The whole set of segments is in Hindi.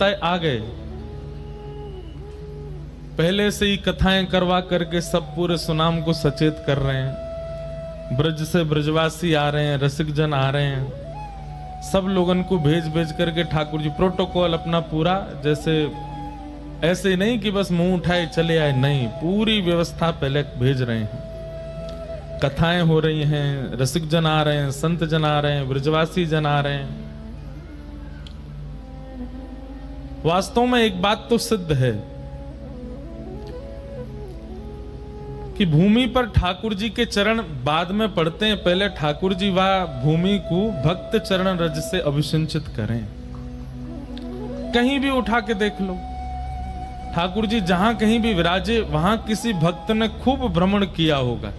आ गए, पहले से ही कथाएं करवा करके सब पूरे सुनाम को सचेत कर रहे हैं। ब्रज से ब्रजवासी आ रहे हैं, रसिक जन आ रहे हैं, सब लोगन को भेज भेज करके ठाकुर जी प्रोटोकॉल अपना पूरा, जैसे ऐसे नहीं कि बस मुंह उठाए चले आए, नहीं, पूरी व्यवस्था पहले भेज रहे हैं। कथाएं हो रही हैं, रसिक जन आ रहे हैं, संत जन आ रहे हैं, ब्रजवासी जन आ रहे हैं। वास्तव में एक बात तो सिद्ध है कि भूमि पर ठाकुर जी के चरण बाद में पड़ते हैं, पहले ठाकुर जी वह भूमि को भक्त चरण रज से अभिषिंचित करें। कहीं भी उठा के देख लो, ठाकुर जी जहां कहीं भी विराजे वहां किसी भक्त ने खूब भ्रमण किया होगा,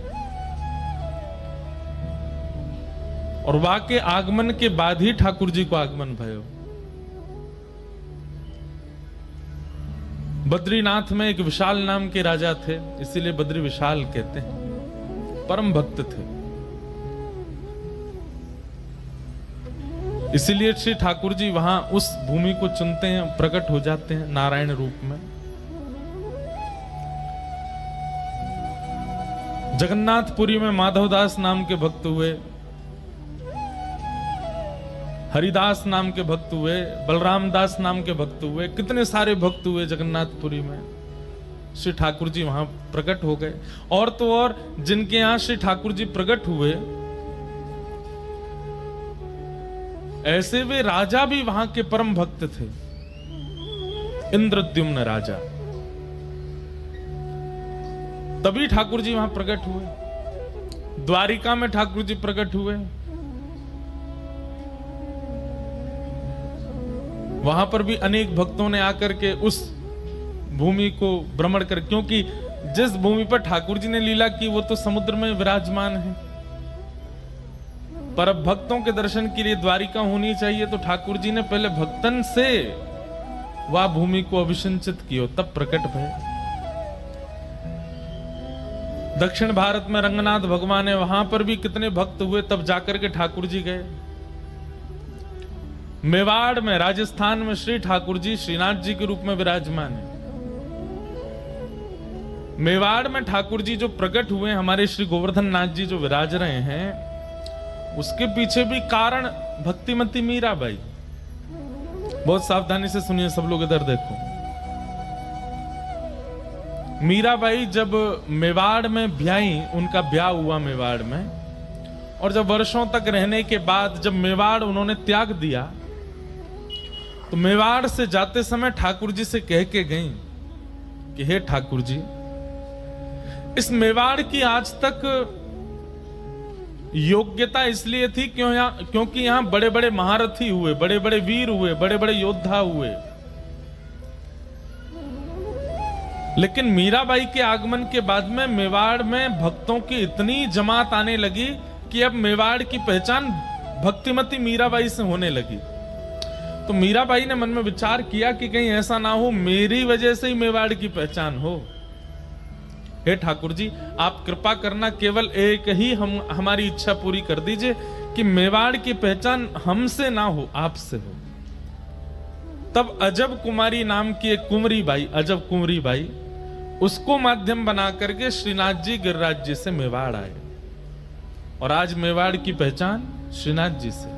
और वहां के आगमन के बाद ही ठाकुर जी को आगमन भयो। बद्रीनाथ में एक विशाल नाम के राजा थे, इसीलिए बद्री विशाल कहते हैं, परम भक्त थे। इसीलिए श्री ठाकुर जी वहां उस भूमि को चुनते हैं, प्रकट हो जाते हैं नारायण रूप में। जगन्नाथपुरी में माधवदास नाम के भक्त हुए, हरिदास नाम के भक्त हुए, बलराम दास नाम के भक्त हुए, कितने सारे भक्त हुए जगन्नाथपुरी में। श्री ठाकुर जी वहां प्रकट हो गए। और तो और जिनके यहां श्री ठाकुर जी प्रकट हुए, ऐसे वे राजा भी वहां के परम भक्त थे। इंद्रद्युम्न राजा, तभी ठाकुर जी वहां प्रकट हुए। द्वारिका में ठाकुर जी प्रकट हुए, वहां पर भी अनेक भक्तों ने आकर के उस भूमि को भ्रमण कर, क्योंकि जिस भूमि पर ठाकुर जी ने लीला की वो तो समुद्र में विराजमान है, पर अब भक्तों के दर्शन के लिए द्वारिका होनी चाहिए, तो ठाकुर जी ने पहले भक्तन से वह भूमि को अभिषिंचित किया, तब प्रकट भय। दक्षिण भारत में रंगनाथ भगवान है, वहां पर भी कितने भक्त हुए, तब जाकर के ठाकुर जी गए। मेवाड़ में, राजस्थान में श्री ठाकुर जी श्रीनाथ जी के रूप में विराजमान है। मेवाड़ में ठाकुर जी जो प्रकट हुए, हमारे श्री गोवर्धन नाथ जी जो विराज रहे हैं, उसके पीछे भी कारण भक्तिमती मीराबाई। बहुत सावधानी से सुनिए सब लोग, इधर देखो। मीराबाई जब मेवाड़ में ब्याही, उनका ब्याह हुआ मेवाड़ में, और जब वर्षों तक रहने के बाद जब मेवाड़ उन्होंने त्याग दिया, तो मेवाड़ से जाते समय ठाकुर जी से कह के गई कि हे ठाकुर जी, इस मेवाड़ की आज तक योग्यता इसलिए थी क्योंकि यहां बड़े बड़े महारथी हुए, बड़े बड़े वीर हुए, बड़े बड़े योद्धा हुए। लेकिन मीराबाई के आगमन के बाद में मेवाड़ में भक्तों की इतनी जमात आने लगी कि अब मेवाड़ की पहचान भक्तिमती मीराबाई से होने लगी। तो मीराबाई ने मन में विचार किया कि कहीं ऐसा ना हो मेरी वजह से ही मेवाड़ की पहचान हो। हे ठाकुर जी, आप कृपा करना, केवल एक ही हमारी इच्छा पूरी कर दीजिए कि मेवाड़ की पहचान हमसे ना हो, आपसे हो। तब अजब कुमारी नाम की एक कुंवरी बाई, अजब कुंवरी बाई, उसको माध्यम बना करके श्रीनाथ जी गिरिराज जी से मेवाड़ आए, और आज मेवाड़ की पहचान श्रीनाथ जी से।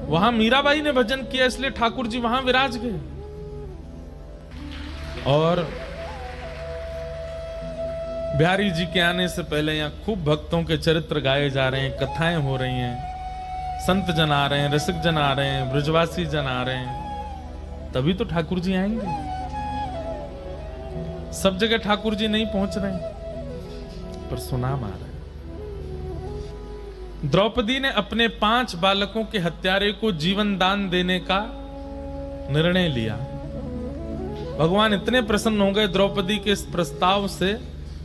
वहां मीराबाई ने भजन किया, इसलिए ठाकुर जी वहां विराज गए। और बिहारी जी के आने से पहले यहां खूब भक्तों के चरित्र गाए जा रहे हैं, कथाएं हो रही हैं, संत जन आ रहे हैं, रसिक जन आ रहे हैं, ब्रजवासी जन आ रहे हैं, तभी तो ठाकुर जी आएंगे। सब जगह ठाकुर जी नहीं पहुंच रहे हैं, पर सुनाम आ रहा है। द्रौपदी ने अपने 5 बालकों के हत्यारे को जीवन दान देने का निर्णय लिया। भगवान इतने प्रसन्न हो गए द्रौपदी के इस प्रस्ताव से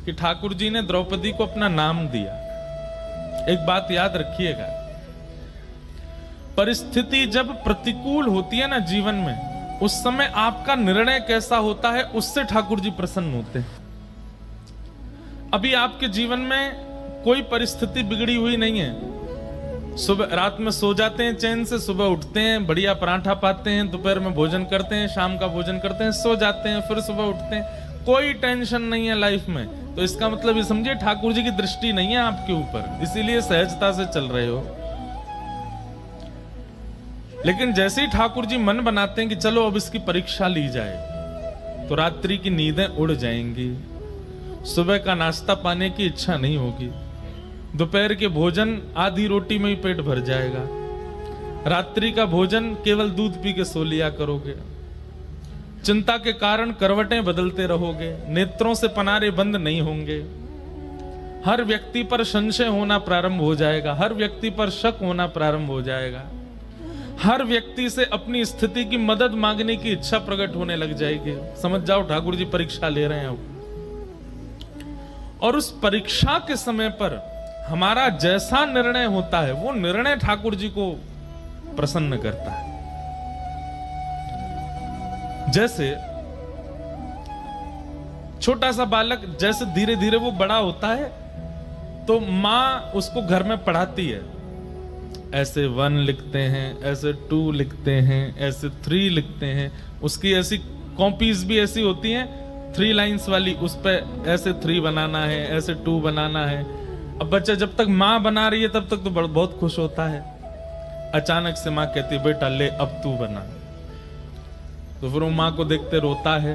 कि ठाकुर जी ने द्रौपदी को अपना नाम दिया। एक बात याद रखिएगा, परिस्थिति जब प्रतिकूल होती है ना जीवन में, उस समय आपका निर्णय कैसा होता है उससे ठाकुर जी प्रसन्न होते हैं। अभी आपके जीवन में कोई परिस्थिति बिगड़ी हुई नहीं है, सुबह रात में सो जाते हैं चैन से, सुबह उठते हैं, बढ़िया पराठा पाते हैं, दोपहर में भोजन करते हैं, शाम का भोजन करते हैं, सो जाते हैं, फिर सुबह उठते हैं, कोई टेंशन नहीं है लाइफ में। तो इसका मतलब ये समझिए ठाकुर जी की दृष्टि नहीं है आपके ऊपर, इसीलिए सहजता से चल रहे हो। लेकिन जैसे ही ठाकुर जी मन बनाते हैं कि चलो अब इसकी परीक्षा ली जाए, तो रात्रि की नींदें उड़ जाएंगी, सुबह का नाश्ता पाने की इच्छा नहीं होगी, दोपहर के भोजन आधी रोटी में ही पेट भर जाएगा, रात्रि का भोजन केवल दूध पी के सो लिया करोगे, चिंता के कारण करवटें बदलते रहोगे, नेत्रों से पनारे बंद नहीं होंगे, हर व्यक्ति पर संशय होना प्रारंभ हो जाएगा, हर व्यक्ति पर शक होना प्रारंभ हो जाएगा, हर व्यक्ति से अपनी स्थिति की मदद मांगने की इच्छा प्रकट होने लग जाएगी। समझ जाओ ठाकुर जी परीक्षा ले रहे हैं अब। और उस परीक्षा के समय पर हमारा जैसा निर्णय होता है, वो निर्णय ठाकुर जी को प्रसन्न करता है। जैसे छोटा सा बालक जैसे धीरे धीरे वो बड़ा होता है, तो मां उसको घर में पढ़ाती है, ऐसे 1 लिखते हैं, ऐसे 2 लिखते हैं, ऐसे 3 लिखते हैं, उसकी ऐसी कॉपीज भी ऐसी होती हैं 3 लाइंस वाली, उस पे ऐसे 3 बनाना है, ऐसे 2 बनाना है। अब बच्चा जब तक माँ बना रही है तब तक तो बहुत खुश होता है, अचानक से माँ कहती है बेटा ले अब तू बना, तो फिर वो माँ को देखते रोता है,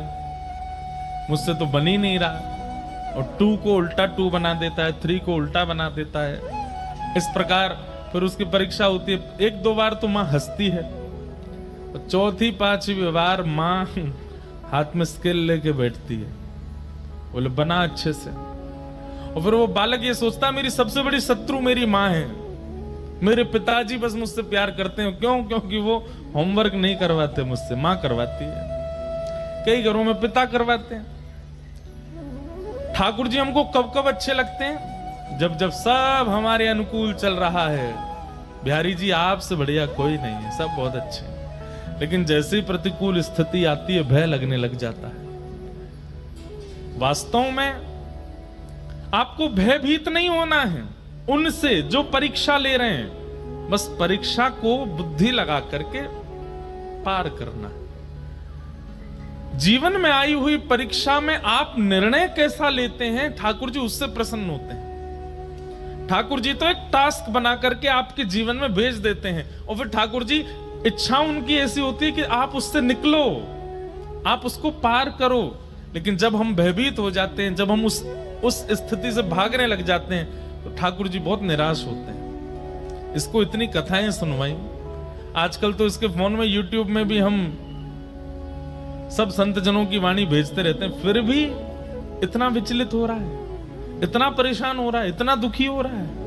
मुझसे तो बन ही नहीं रहा, और 2 को उल्टा 2 बना देता है, 3 को उल्टा बना देता है। इस प्रकार फिर उसकी परीक्षा होती है, 1-2 बार तो माँ हंसती है, और 4थी 5वीं बार माँ हाथ में स्केल लेके बैठती है, बोले बना अच्छे से। और फिर वो बालक ये सोचता है मेरी सबसे बड़ी शत्रु मेरी माँ है, मेरे पिताजी बस मुझसे प्यार करते हैं, क्यों? क्योंकि वो होमवर्क नहीं करवाते मुझसे, माँ करवाती है। कई घरों में पिता करवाते हैं। ठाकुर जी हमको कब कब अच्छे लगते हैं? जब जब सब हमारे अनुकूल चल रहा है, बिहारी जी आपसे बढ़िया कोई नहीं है, सब बहुत अच्छे हैं। लेकिन जैसे ही प्रतिकूल स्थिति आती है, भय लगने लग जाता है। वास्तव में आपको भयभीत नहीं होना है उनसे जो परीक्षा ले रहे हैं, बस परीक्षा को बुद्धि लगा करके पार करना है। जीवन में आई हुई परीक्षा में आप निर्णय कैसा लेते हैं, ठाकुर जी उससे प्रसन्न होते हैं। ठाकुर जी तो एक टास्क बना करके आपके जीवन में भेज देते हैं, और फिर ठाकुर जी इच्छा उनकी ऐसी होती है कि आप उससे निकलो, आप उसको पार करो। लेकिन जब हम भयभीत हो जाते हैं, जब हम उस स्थिति से भागने लग जाते हैं, तो ठाकुर जी बहुत निराश होते हैं। इसको इतनी कथाएं सुनवाई, आजकल तो इसके फोन में यूट्यूब में भी हम सब संत जनों की वाणी भेजते रहते हैं, फिर भी इतना विचलित हो रहा है, इतना परेशान हो रहा है, इतना दुखी हो रहा है।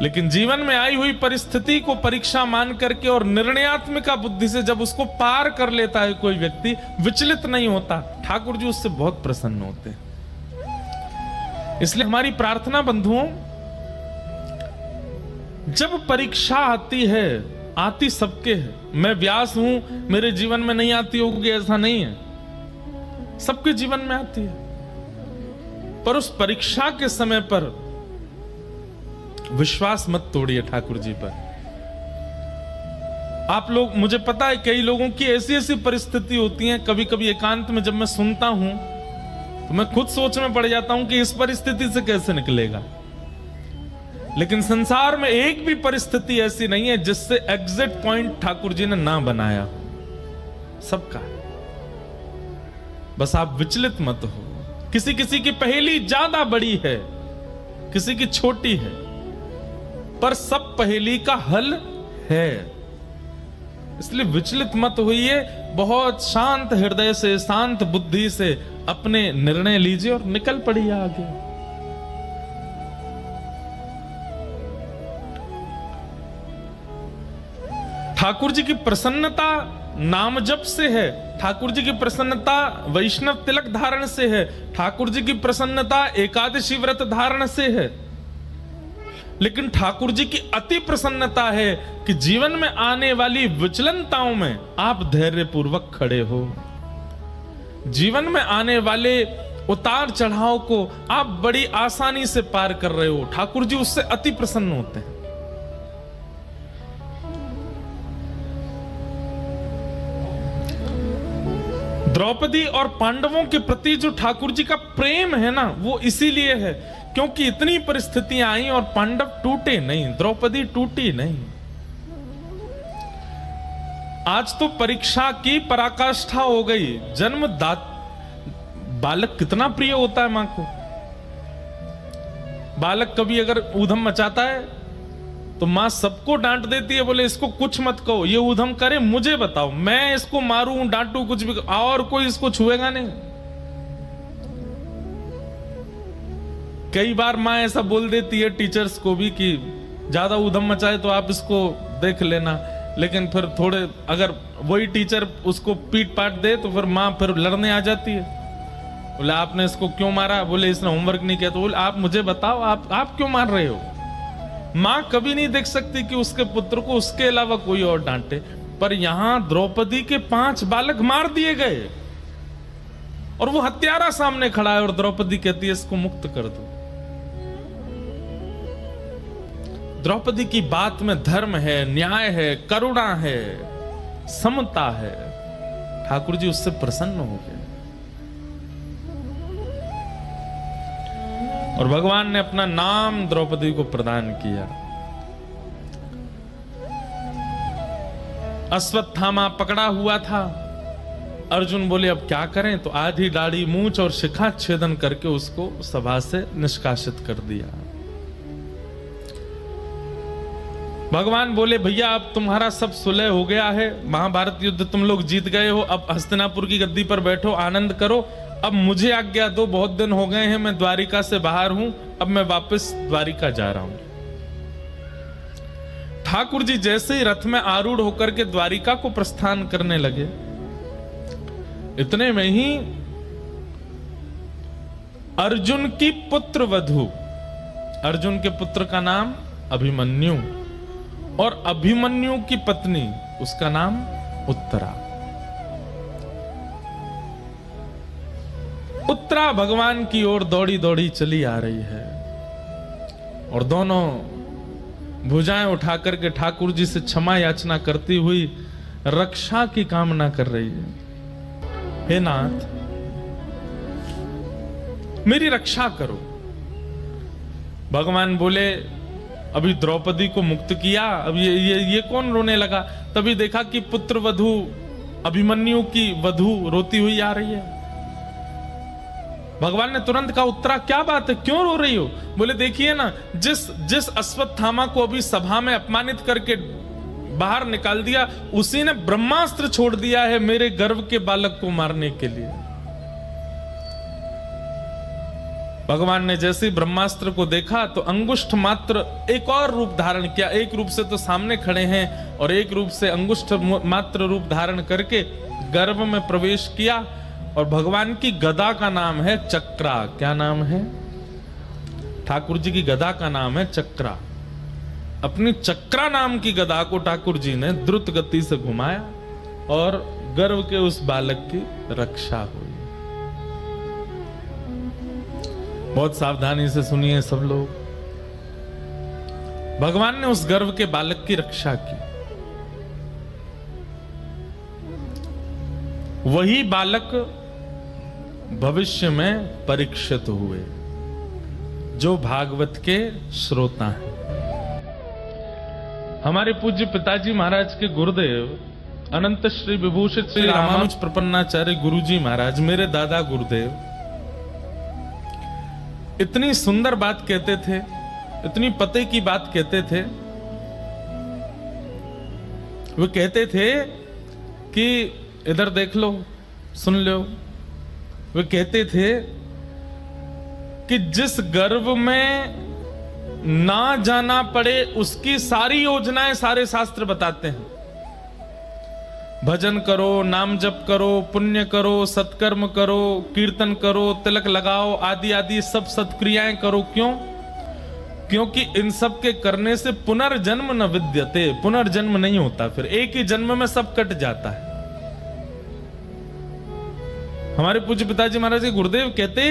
लेकिन जीवन में आई हुई परिस्थिति को परीक्षा मान करके और निर्णयात्मक बुद्धि से जब उसको पार कर लेता है कोई व्यक्ति, विचलित नहीं होता, ठाकुर जी उससे बहुत प्रसन्न होते हैं। इसलिए हमारी प्रार्थना बंधुओं, जब परीक्षा आती है, आती सबके है, मैं व्यास हूं मेरे जीवन में नहीं आती होगी ऐसा नहीं है, सबके जीवन में आती है। पर उस परीक्षा के समय पर विश्वास मत तोड़िए ठाकुर जी पर। आप लोग, मुझे पता है कई लोगों की ऐसी ऐसी परिस्थिति होती है, कभी कभी एकांत में जब मैं सुनता हूं तो मैं खुद सोच में पड़ जाता हूं कि इस परिस्थिति से कैसे निकलेगा। लेकिन संसार में एक भी परिस्थिति ऐसी नहीं है जिससे एग्जिट पॉइंट ठाकुर जी ने ना बनाया हो, सबका। बस आप विचलित मत हो। किसी किसी की पहेली ज्यादा बड़ी है, किसी की छोटी है, पर सब पहेली का हल है। इसलिए विचलित मत होइए, बहुत शांत हृदय से, शांत बुद्धि से अपने निर्णय लीजिए और निकल पड़िए आगे। ठाकुर जी की प्रसन्नता नाम जप से है, ठाकुर जी की प्रसन्नता वैष्णव तिलक धारण से है, ठाकुर जी की प्रसन्नता एकादशी व्रत धारण से है। लेकिन ठाकुर जी की अति प्रसन्नता है कि जीवन में आने वाली विचलनताओं में आप धैर्य पूर्वक खड़े हो। जीवन में आने वाले उतार चढ़ाव को आप बड़ी आसानी से पार कर रहे हो। ठाकुर जी उससे अति प्रसन्न होते हैं। द्रौपदी और पांडवों के प्रति जो ठाकुर जी का प्रेम है ना, वो इसीलिए है क्योंकि इतनी परिस्थितियां आई और पांडव टूटे नहीं, द्रौपदी टूटी नहीं। आज तो परीक्षा की पराकाष्ठा हो गई। बालक कितना प्रिय होता है मां को। बालक कभी अगर ऊधम मचाता है तो मां सबको डांट देती है, बोले इसको कुछ मत कहो, ये ऊधम करे मुझे बताओ, मैं इसको मारूं डांटू कुछ भी, और कोई इसको छुएगा नहीं। कई बार मां ऐसा बोल देती है टीचर्स को भी कि ज्यादा ऊधम मचाए तो आप इसको देख लेना, लेकिन फिर थोड़े अगर वही टीचर उसको पीट पाट दे तो फिर मां फिर लड़ने आ जाती है। बोले आपने इसको क्यों मारा? बोले इसने होमवर्क नहीं किया। तो बोले आप मुझे बताओ, आप क्यों मार रहे हो? मां कभी नहीं देख सकती कि उसके पुत्र को उसके अलावा कोई और डांटे, पर यहां द्रौपदी के 5 बालक मार दिए गए और वो हत्यारा सामने खड़ा है और द्रौपदी कहती है इसको मुक्त कर दो। द्रौपदी की बात में धर्म है, न्याय है, करुणा है, समता है। ठाकुर जी उससे प्रसन्न हो गए और भगवान ने अपना नाम द्रौपदी को प्रदान किया। अश्वत्थामा पकड़ा हुआ था। अर्जुन बोले अब क्या करें? तो आधी दाढ़ी, मूंछ और शिखा छेदन करके उसको सभा से निष्कासित कर दिया। भगवान बोले भैया अब तुम्हारा सब सुलह हो गया है, महाभारत युद्ध तुम लोग जीत गए हो, अब हस्तिनापुर की गद्दी पर बैठो, आनंद करो, अब मुझे आज्ञा दो, बहुत दिन हो गए हैं मैं द्वारिका से बाहर हूं, अब मैं वापस द्वारिका जा रहा हूं। ठाकुर जी जैसे ही रथ में आरूढ़ होकर के द्वारिका को प्रस्थान करने लगे, इतने में ही अर्जुन की पुत्र वधू, अर्जुन के पुत्र का नाम अभिमन्यु और अभिमन्यु की पत्नी उसका नाम उत्तरा। उत्तरा भगवान की ओर दौड़ी दौड़ी चली आ रही है और दोनों भुजाएं उठाकर के ठाकुर जी से क्षमा याचना करती हुई रक्षा की कामना कर रही है। हे नाथ मेरी रक्षा करो। भगवान बोले अभी द्रौपदी को मुक्त किया, अब ये कौन रोने लगा? तभी देखा कि पुत्र वधू अभिमन्यु की वधू रोती हुई आ रही है। भगवान ने तुरंत कहा उत्तरा क्या बात है, क्यों रो रही हो? बोले देखिए ना, जिस अश्वत्थामा को अभी सभा में अपमानित करके बाहर निकाल दिया, उसी ने ब्रह्मास्त्र छोड़ दिया है मेरे गर्भ के बालक को मारने के लिए। भगवान ने जैसे ही ब्रह्मास्त्र को देखा तो अंगुष्ठ मात्र एक और रूप धारण किया। एक रूप से तो सामने खड़े हैं और एक रूप से अंगुष्ठ मात्र रूप धारण करके गर्भ में प्रवेश किया और भगवान की गदा का नाम है चक्रा। क्या नाम है? ठाकुर जी की गदा का नाम है चक्रा। अपनी चक्रा नाम की गदा को ठाकुर जी ने द्रुत गति से घुमाया और गर्भ के उस बालक की रक्षा हुई। बहुत सावधानी से सुनिए सब लोग। भगवान ने उस गर्भ के बालक की रक्षा की। वही बालक भविष्य में परीक्षित हुए जो भागवत के श्रोता हैं। हमारे पूज्य पिताजी महाराज के गुरुदेव अनंत श्री विभूषित श्री रामानुज प्रपन्नाचार्य गुरुजी महाराज, मेरे दादा गुरुदेव, इतनी सुंदर बात कहते थे, इतनी पते की बात कहते थे। वो कहते थे कि इधर देख लो, सुन लो। वे कहते थे कि जिस गर्भ में ना जाना पड़े उसकी सारी योजनाएं सारे शास्त्र बताते हैं। भजन करो, नाम जप करो, पुण्य करो, सत्कर्म करो, कीर्तन करो, तिलक लगाओ, आदि आदि सब सत्क्रियाएं करो। क्यों? क्योंकि इन सब के करने से पुनर्जन्म न विद्यते, पुनर्जन्म नहीं होता, फिर एक ही जन्म में सब कट जाता है। हमारे पूज्य पिताजी महाराज जी गुरुदेव कहते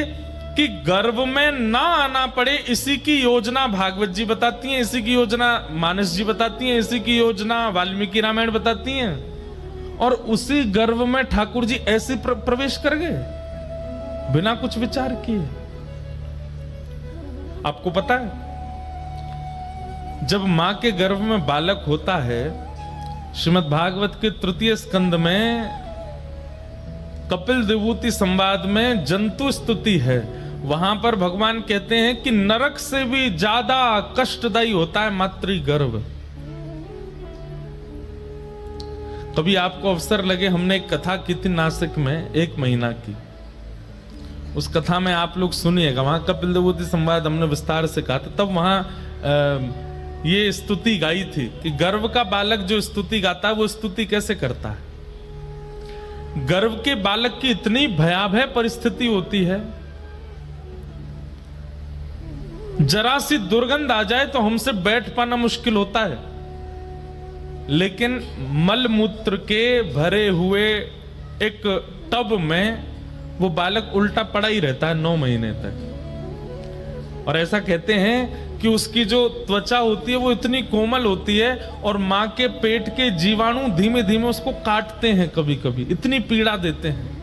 कि गर्भ में ना आना पड़े, इसी की योजना भागवत जी बताती हैं, इसी की योजना मानस जी बताती हैं, इसी की योजना वाल्मीकि रामायण बताती हैं। और उसी गर्भ में ठाकुर जी ऐसे प्रवेश कर गए बिना कुछ विचार किए। आपको पता है जब मां के गर्भ में बालक होता है, श्रीमद् भागवत के तृतीय स्कंद में कपिल विभूति संवाद में जंतु स्तुति है, वहां पर भगवान कहते हैं कि नरक से भी ज्यादा कष्टदायी होता है मातृगर्भ। कभी आपको अवसर लगे, हमने एक कथा की थी नासिक में 1 महीना की, उस कथा में आप लोग सुनिएगा, वहां कपिल विभूति संवाद हमने विस्तार से कहा था। तब वहां ये स्तुति गाई थी कि गर्भ का बालक जो स्तुति गाता है वो स्तुति कैसे करता है। गर्भ के बालक की इतनी भयावह परिस्थिति होती है, जरा सी दुर्गंध आ जाए तो हमसे बैठ पाना मुश्किल होता है, लेकिन मल मूत्र के भरे हुए एक टब में वो बालक उल्टा पड़ा ही रहता है 9 महीने तक। और ऐसा कहते हैं कि उसकी जो त्वचा होती है वो इतनी कोमल होती है और मां के पेट के जीवाणु धीमे धीमे उसको काटते हैं, कभी कभी इतनी पीड़ा देते हैं।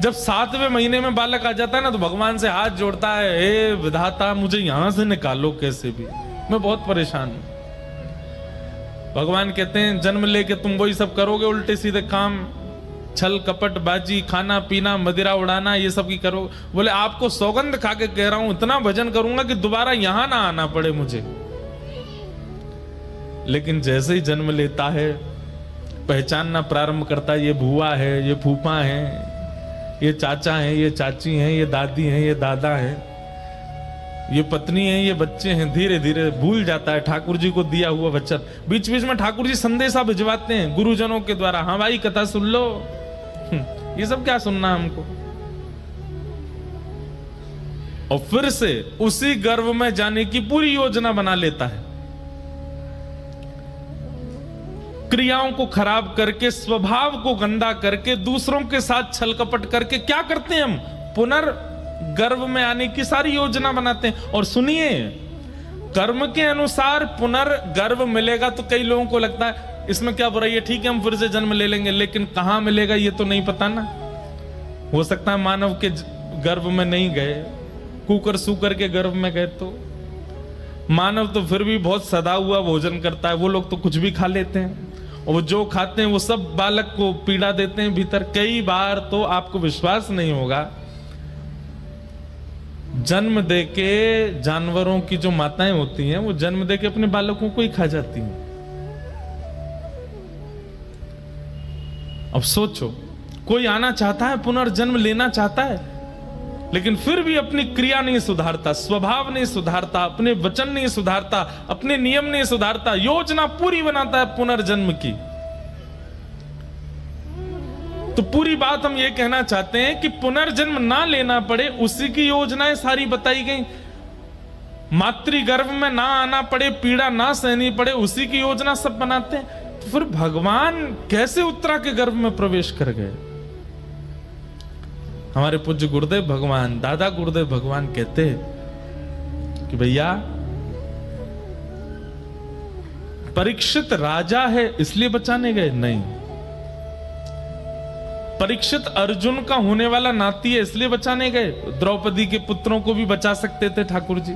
जब 7वें महीने में बालक आ जाता है ना, तो भगवान से हाथ जोड़ता है, हे विधाता मुझे यहां से निकालो कैसे भी, मैं बहुत परेशान हूं। भगवान कहते हैं जन्म लेके तुम वही सब करोगे, उल्टे सीधे काम, छल कपट बाजी, खाना पीना, मदिरा उड़ाना, ये सब की करो। बोले आपको सौगंध खा के कह रहा हूं, इतना भजन करूंगा कि दोबारा यहां ना आना पड़े मुझे। लेकिन जैसे ही जन्म लेता है, पहचानना प्रारंभ करता है, ये भुआ है, ये फूफा है, ये चाचा है, ये चाची हैं, ये दादी हैं, ये दादा है, ये पत्नी है, ये बच्चे हैं। धीरे धीरे भूल जाता है ठाकुर जी को दिया हुआ वचन। बीच बीच में ठाकुर जी संदेशा भिजवाते हैं गुरुजनों के द्वारा, हाँ भाई कथा सुन लो, ये सब क्या सुनना हमको। और फिर से उसी गर्भ में जाने की पूरी योजना बना लेता है, क्रियाओं को खराब करके, स्वभाव को गंदा करके, दूसरों के साथ छल कपट करके क्या करते हैं हम, पुनर्गर्भ में आने की सारी योजना बनाते हैं। और सुनिए, कर्म के अनुसार पुनर्गर्भ मिलेगा तो कई लोगों को लगता है इसमें क्या बुराई है, ठीक है हम फिर से जन्म ले लेंगे, लेकिन कहां मिलेगा ये तो नहीं पता ना। हो सकता है मानव के गर्भ में नहीं गए, कुकर सूकर के गर्भ में गए, तो मानव तो फिर भी बहुत सदा हुआ भोजन करता है, वो लोग तो कुछ भी खा लेते हैं, और वो जो खाते हैं वो सब बालक को पीड़ा देते हैं भीतर। कई बार तो आपको विश्वास नहीं होगा, जन्म देके जानवरों की जो माताएं होती हैं वो जन्म देके अपने बालकों को ही खा जाती हैं। अब सोचो, कोई आना चाहता है, पुनर्जन्म लेना चाहता है, लेकिन फिर भी अपनी क्रिया नहीं सुधारता, स्वभाव नहीं सुधारता, अपने वचन नहीं सुधारता, अपने नियम नहीं सुधारता, योजना पूरी बनाता है पुनर्जन्म की। तो पूरी बात हम ये कहना चाहते हैं कि पुनर्जन्म ना लेना पड़े, उसी की योजनाएं सारी बताई गई। मातृगर्भ में ना आना पड़े, पीड़ा ना सहनी पड़े, उसी की योजना सब बनाते हैं। तो फिर भगवान कैसे उत्तरा के गर्भ में प्रवेश कर गए। हमारे पूज्य गुरुदेव भगवान, दादा गुरुदेव भगवान कहते कि भैया परीक्षित राजा है इसलिए बचाने गए नहीं, परीक्षित अर्जुन का होने वाला नाती है इसलिए बचाने गए। द्रौपदी के पुत्रों को भी बचा सकते थे ठाकुर जी,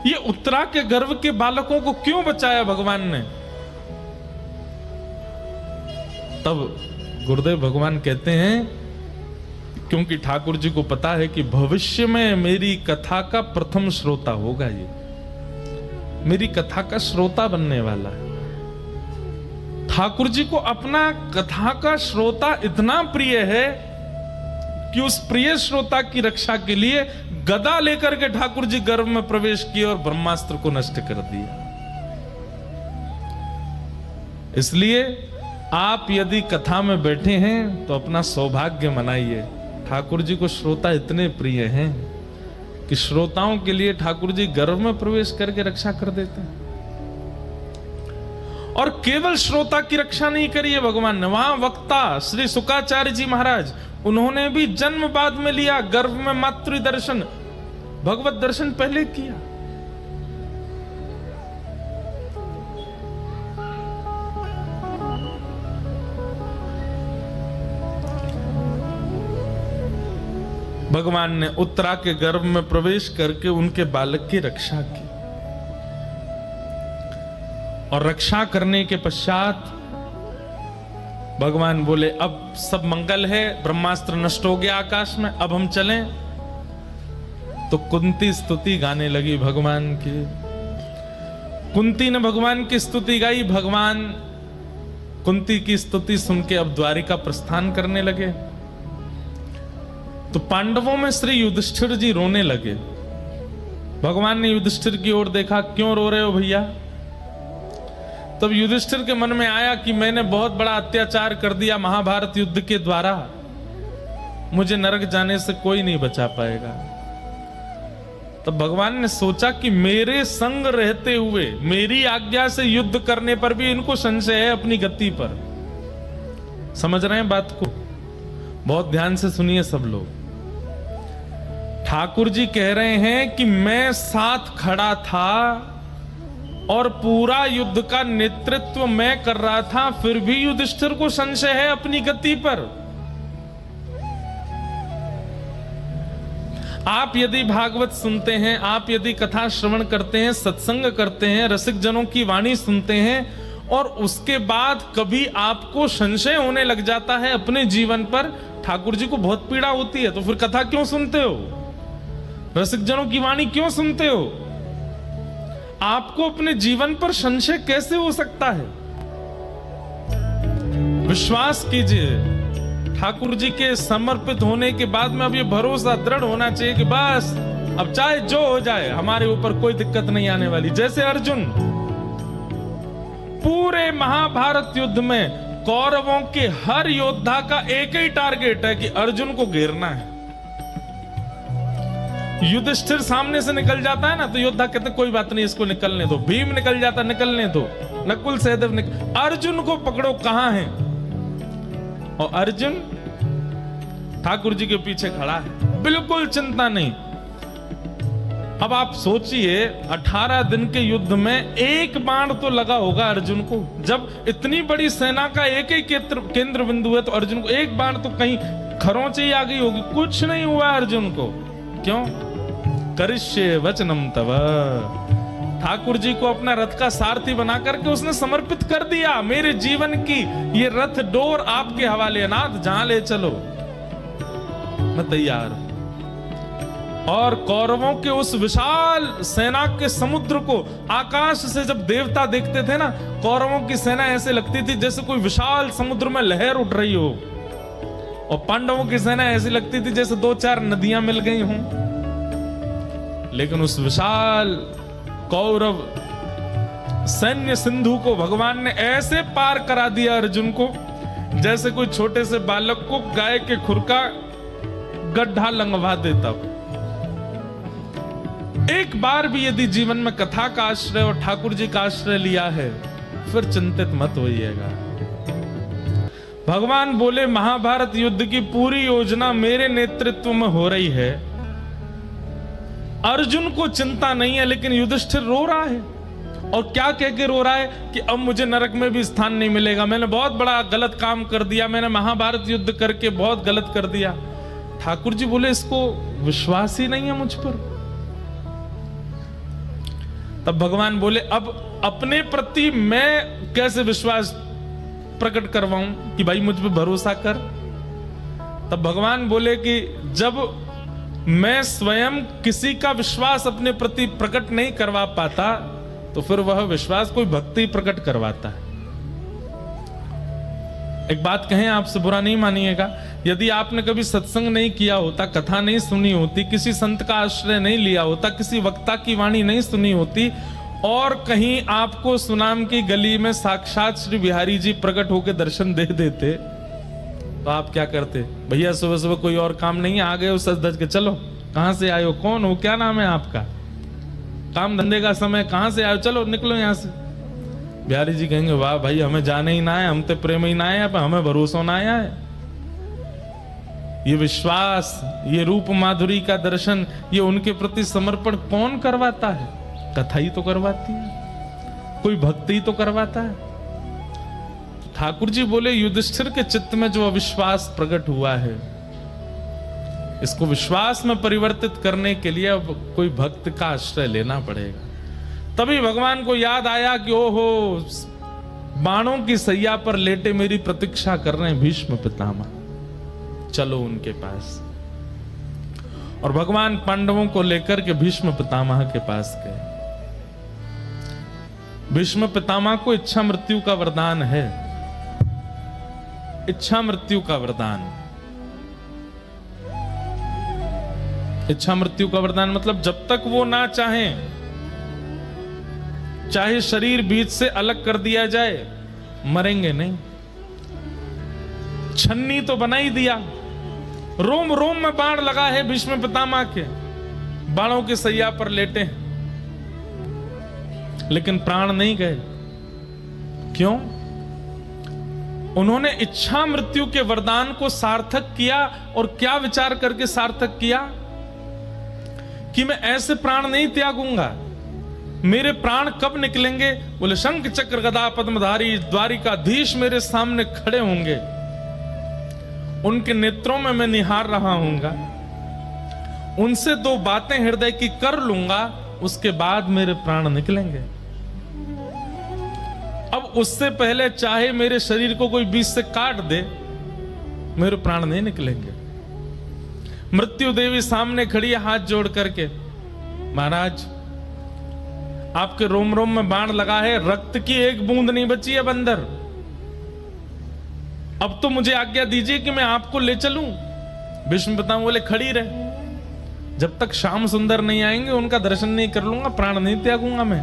ये उत्तरा के गर्भ के बालकों को क्यों बचाया भगवान ने। तब गुरुदेव भगवान कहते हैं क्योंकि ठाकुर जी को पता है कि भविष्य में मेरी कथा का प्रथम श्रोता होगा, ये मेरी कथा का श्रोता बनने वाला है। ठाकुर जी को अपना कथा का श्रोता इतना प्रिय है कि उस प्रिय श्रोता की रक्षा के लिए गदा लेकर के ठाकुर जी गर्भ में प्रवेश किए और ब्रह्मास्त्र को नष्ट कर दिया। इसलिए आप यदि कथा में बैठे हैं तो अपना सौभाग्य मनाइए। ठाकुर जी को श्रोता इतने प्रिय हैं कि श्रोताओं के लिए ठाकुर जी गर्भ में प्रवेश करके रक्षा कर देते हैं। और केवल श्रोता की रक्षा नहीं करी है भगवान ने, वहां वक्ता श्री शुकाचार्य जी महाराज, उन्होंने भी जन्म बाद में लिया, गर्भ में मातृ दर्शन, भगवत दर्शन पहले किया। भगवान ने उत्तरा के गर्भ में प्रवेश करके उनके बालक की रक्षा की, और रक्षा करने के पश्चात भगवान बोले अब सब मंगल है, ब्रह्मास्त्र नष्ट हो गया आकाश में, अब हम चलें। तो कुंती स्तुति गाने लगी भगवान की। कुंती ने भगवान की स्तुति गाई, भगवान कुंती की स्तुति सुन के अब द्वारिका प्रस्थान करने लगे। तो पांडवों में श्री युधिष्ठिर जी रोने लगे। भगवान ने युधिष्ठिर की ओर देखा, क्यों रो रहे हो भैया? तब युधिष्ठिर के मन में आया कि मैंने बहुत बड़ा अत्याचार कर दिया महाभारत युद्ध के द्वारा, मुझे नरक जाने से कोई नहीं बचा पाएगा। तब भगवान ने सोचा कि मेरे संग रहते हुए, मेरी आज्ञा से युद्ध करने पर भी इनको संशय है अपनी गति पर। समझ रहे हैं बात को? बहुत ध्यान से सुनिए सब लोग। ठाकुर जी कह रहे हैं कि मैं साथ खड़ा था और पूरा युद्ध का नेतृत्व मैं कर रहा था, फिर भी युधिष्ठिर को संशय है अपनी गति पर। आप यदि भागवत सुनते हैं, आप यदि कथा श्रवण करते हैं, सत्संग करते हैं, रसिक जनों की वाणी सुनते हैं, और उसके बाद कभी आपको संशय होने लग जाता है अपने जीवन पर, ठाकुर जी को बहुत पीड़ा होती है, तो फिर कथा क्यों सुनते हो? रसिक जनों की वाणी क्यों सुनते हो? आपको अपने जीवन पर संशय कैसे हो सकता है? विश्वास कीजिए, ठाकुर जी के समर्पित होने के बाद में अब ये भरोसा दृढ़ होना चाहिए कि बस अब चाहे जो हो जाए हमारे ऊपर कोई दिक्कत नहीं आने वाली। जैसे अर्जुन, पूरे महाभारत युद्ध में कौरवों के हर योद्धा का एक ही टारगेट है कि अर्जुन को घेरना है। युधिष्ठिर सामने से निकल जाता है ना, तो योद्धा कहते कोई बात नहीं, इसको निकलने दो। भीम निकल जाता, निकलने दो। नकुल सहदेव अर्जुन को पकड़ो, कहां है? और अर्जुन ठाकुर जी के पीछे खड़ा है, बिल्कुल चिंता नहीं। अब आप सोचिए, 18 दिन के युद्ध में एक बाण तो लगा होगा अर्जुन को। जब इतनी बड़ी सेना का एक ही केंद्र बिंदु है, तो अर्जुन को एक बाण तो कहीं खरोंच ही आ गई होगी। कुछ नहीं हुआ अर्जुन को। क्यों? करिष्ये वचनम तव। ठाकुर जी को अपना रथ का सारथी बना करके उसने समर्पित कर दिया। मेरे जीवन की ये रथ डोर आपके हवाले, अनाथ जहां ले चलो मैं तैयार हूं। और कौरवों के उस विशाल सेना के समुद्र को आकाश से जब देवता देखते थे ना, कौरवों की सेना ऐसे लगती थी जैसे कोई विशाल समुद्र में लहर उठ रही हो, और पांडवों की सेना ऐसी लगती थी जैसे 2-4 नदियां मिल गई हों। लेकिन उस विशाल कौरव सैन्य सिंधु को भगवान ने ऐसे पार करा दिया अर्जुन को, जैसे कोई छोटे से बालक को गाय के खुर का गड्ढा लंघवा देता। एक बार भी यदि जीवन में कथा का आश्रय और ठाकुर जी का आश्रय लिया है, फिर चिंतित मत होइएगा। भगवान बोले महाभारत युद्ध की पूरी योजना मेरे नेतृत्व में हो रही है। अर्जुन को चिंता नहीं है, लेकिन युधिष्ठिर रो रहा है। और क्या कह के रो रहा है कि अब मुझे नरक में भी स्थान नहीं मिलेगा, मैंने बहुत बड़ा गलत काम कर दिया, मैंने महाभारत युद्ध करके बहुत गलत कर दिया। ठाकुर जी बोले इसको विश्वास ही नहीं है मुझ पर। तब भगवान बोले अब अपने प्रति मैं कैसे विश्वास प्रकट करवाऊं कि भाई मुझ पे भरोसा कर। तब भगवान बोले कि जब मैं स्वयं किसी का विश्वास अपने प्रति प्रकट नहीं करवा पाता, तो फिर वह विश्वास कोई भक्ति प्रकट करवाता है। एक बात कहें, आपसे बुरा नहीं मानिएगा, यदि आपने कभी सत्संग नहीं किया होता, कथा नहीं सुनी होती, किसी संत का आश्रय नहीं लिया होता, किसी वक्ता की वाणी नहीं सुनी होती, और कहीं आपको सुनाम की गली में साक्षात श्री बिहारी जी प्रकट होकर दर्शन दे देते, तो आप क्या करते? भैया सुबह सुबह कोई और काम नहीं है, आ गए हो सज धज के, चलो कहां से आए हो, कौन हो, क्या नाम है आपका, काम धंधे का समय, कहां से आए हो, चलो निकलो यहां से। बिहारी जी कहेंगे वाह भाई, हमें जाने ही ना है, हम तो प्रेम ही ना है, अब हमें भरोसा ना आया है। ये विश्वास, ये रूप माधुरी का दर्शन, ये उनके प्रति समर्पण कौन करवाता है? कथा ही तो करवाती है, कोई भक्ति ही तो करवाता है। ठाकुर जी बोले युधिष्ठिर के चित्त में जो अविश्वास प्रकट हुआ है, इसको विश्वास में परिवर्तित करने के लिए अब कोई भक्त का आश्रय लेना पड़ेगा। तभी भगवान को याद आया कि ओहो, बाणों की सैया पर लेटे मेरी प्रतीक्षा कर रहे हैं भीष्म पितामह, चलो उनके पास। और भगवान पांडवों को लेकर के भीष्म पितामह के पास गए। भीष्म पितामह को इच्छा मृत्यु का वरदान है, इच्छा मृत्यु का वरदान। इच्छा मृत्यु का वरदान मतलब जब तक वो ना चाहें, चाहे शरीर बीच से अलग कर दिया जाए, मरेंगे नहीं। छन्नी तो बना ही दिया, रोम रोम में बाण लगा है भीष्म पितामह के, बाणों की सैया पर लेटे हैं, लेकिन प्राण नहीं गए। क्यों? उन्होंने इच्छा मृत्यु के वरदान को सार्थक किया। और क्या विचार करके सार्थक किया? कि मैं ऐसे प्राण नहीं त्यागूंगा। मेरे प्राण कब निकलेंगे? बोले शंख चक्र गदा पद्मधारी द्वारिकाधीश मेरे सामने खड़े होंगे, उनके नेत्रों में मैं निहार रहा हूंगा, उनसे दो बातें हृदय की कर लूंगा, उसके बाद मेरे प्राण निकलेंगे। अब उससे पहले चाहे मेरे शरीर को कोई बीच से काट दे, मेरे प्राण नहीं निकलेंगे। मृत्यु देवी सामने खड़ी है हाथ जोड़ करके, महाराज आपके रोम रोम में बाण लगा है, रक्त की एक बूंद नहीं बची है अंदर, अब तो मुझे आज्ञा दीजिए कि मैं आपको ले चलूं। भीष्म पितामह बोले खड़ी रहे, जब तक श्याम सुंदर नहीं आएंगे उनका दर्शन नहीं कर लूंगा, प्राण नहीं त्यागूंगा मैं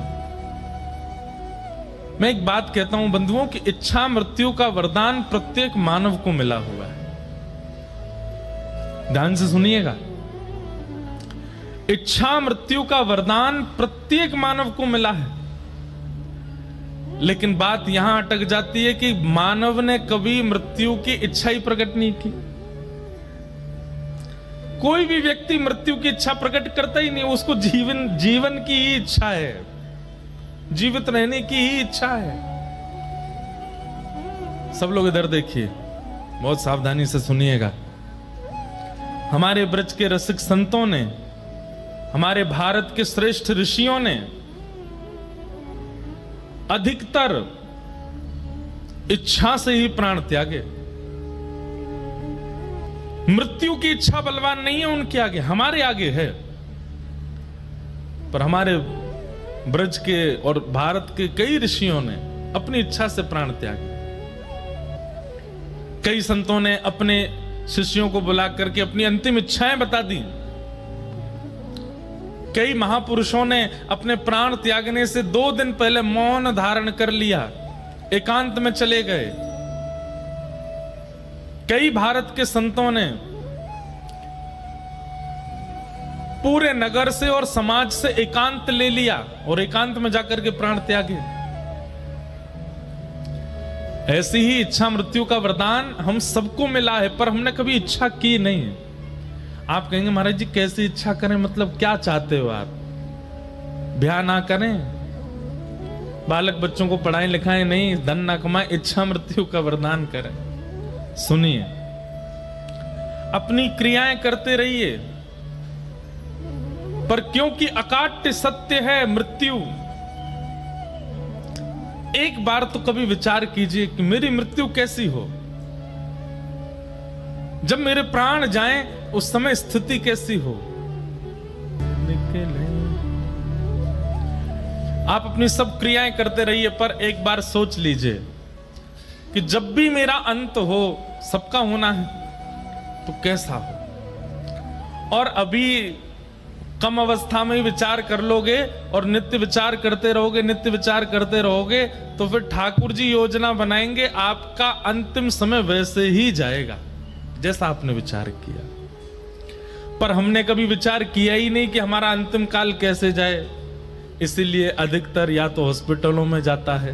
एक बात कहता हूं बंधुओं कि इच्छा मृत्यु का वरदान प्रत्येक मानव को मिला हुआ है। ध्यान से सुनिएगा, इच्छा मृत्यु का वरदान प्रत्येक मानव को मिला है। लेकिन बात यहां अटक जाती है कि मानव ने कभी मृत्यु की इच्छा ही प्रकट नहीं की। कोई भी व्यक्ति मृत्यु की इच्छा प्रकट करता ही नहीं, उसको जीवन की ही इच्छा है, जीवित रहने की ही इच्छा है। सब लोग इधर देखिए, बहुत सावधानी से सुनिएगा। हमारे ब्रज के रसिक संतों ने, हमारे भारत के श्रेष्ठ ऋषियों ने अधिकतर इच्छा से ही प्राण त्यागे। मृत्यु की इच्छा बलवान नहीं है उनके आगे, हमारे आगे है। पर हमारे ब्रज के और भारत के कई ऋषियों ने अपनी इच्छा से प्राण त्यागे। कई संतों ने अपने शिष्यों को बुला करके अपनी अंतिम इच्छाएं बता दी। कई महापुरुषों ने अपने प्राण त्यागने से 2 दिन पहले मौन धारण कर लिया, एकांत में चले गए। कई भारत के संतों ने पूरे नगर से और समाज से एकांत ले लिया और एकांत में जाकर के प्राण त्यागे। ऐसी ही इच्छा मृत्यु का वरदान हम सबको मिला है, पर हमने कभी इच्छा की नहीं है। आप कहेंगे महाराज जी कैसी इच्छा करें, मतलब क्या चाहते हो आप? ब्याह ना करें, बालक बच्चों को पढ़ाएं लिखाएं नहीं, धन ना कमाएं, इच्छा मृत्यु का वरदान करें। सुनिए, अपनी क्रियाएं करते रहिए, पर क्योंकि अकाट्य सत्य है मृत्यु, एक बार तो कभी विचार कीजिए कि मेरी मृत्यु कैसी हो, जब मेरे प्राण जाएं उस समय स्थिति कैसी हो। आप अपनी सब क्रियाएं करते रहिए, पर एक बार सोच लीजिए कि जब भी मेरा अंत हो, सबका होना है, तो कैसा हो। और अभी कम अवस्था में ही विचार कर लोगे और नित्य विचार करते रहोगे, नित्य विचार करते रहोगे, तो फिर ठाकुर जी योजना बनाएंगे, आपका अंतिम समय वैसे ही जाएगा जैसा आपने विचार किया। पर हमने कभी विचार किया ही नहीं कि हमारा अंतिम काल कैसे जाए। इसीलिए अधिकतर या तो हॉस्पिटलों में जाता है,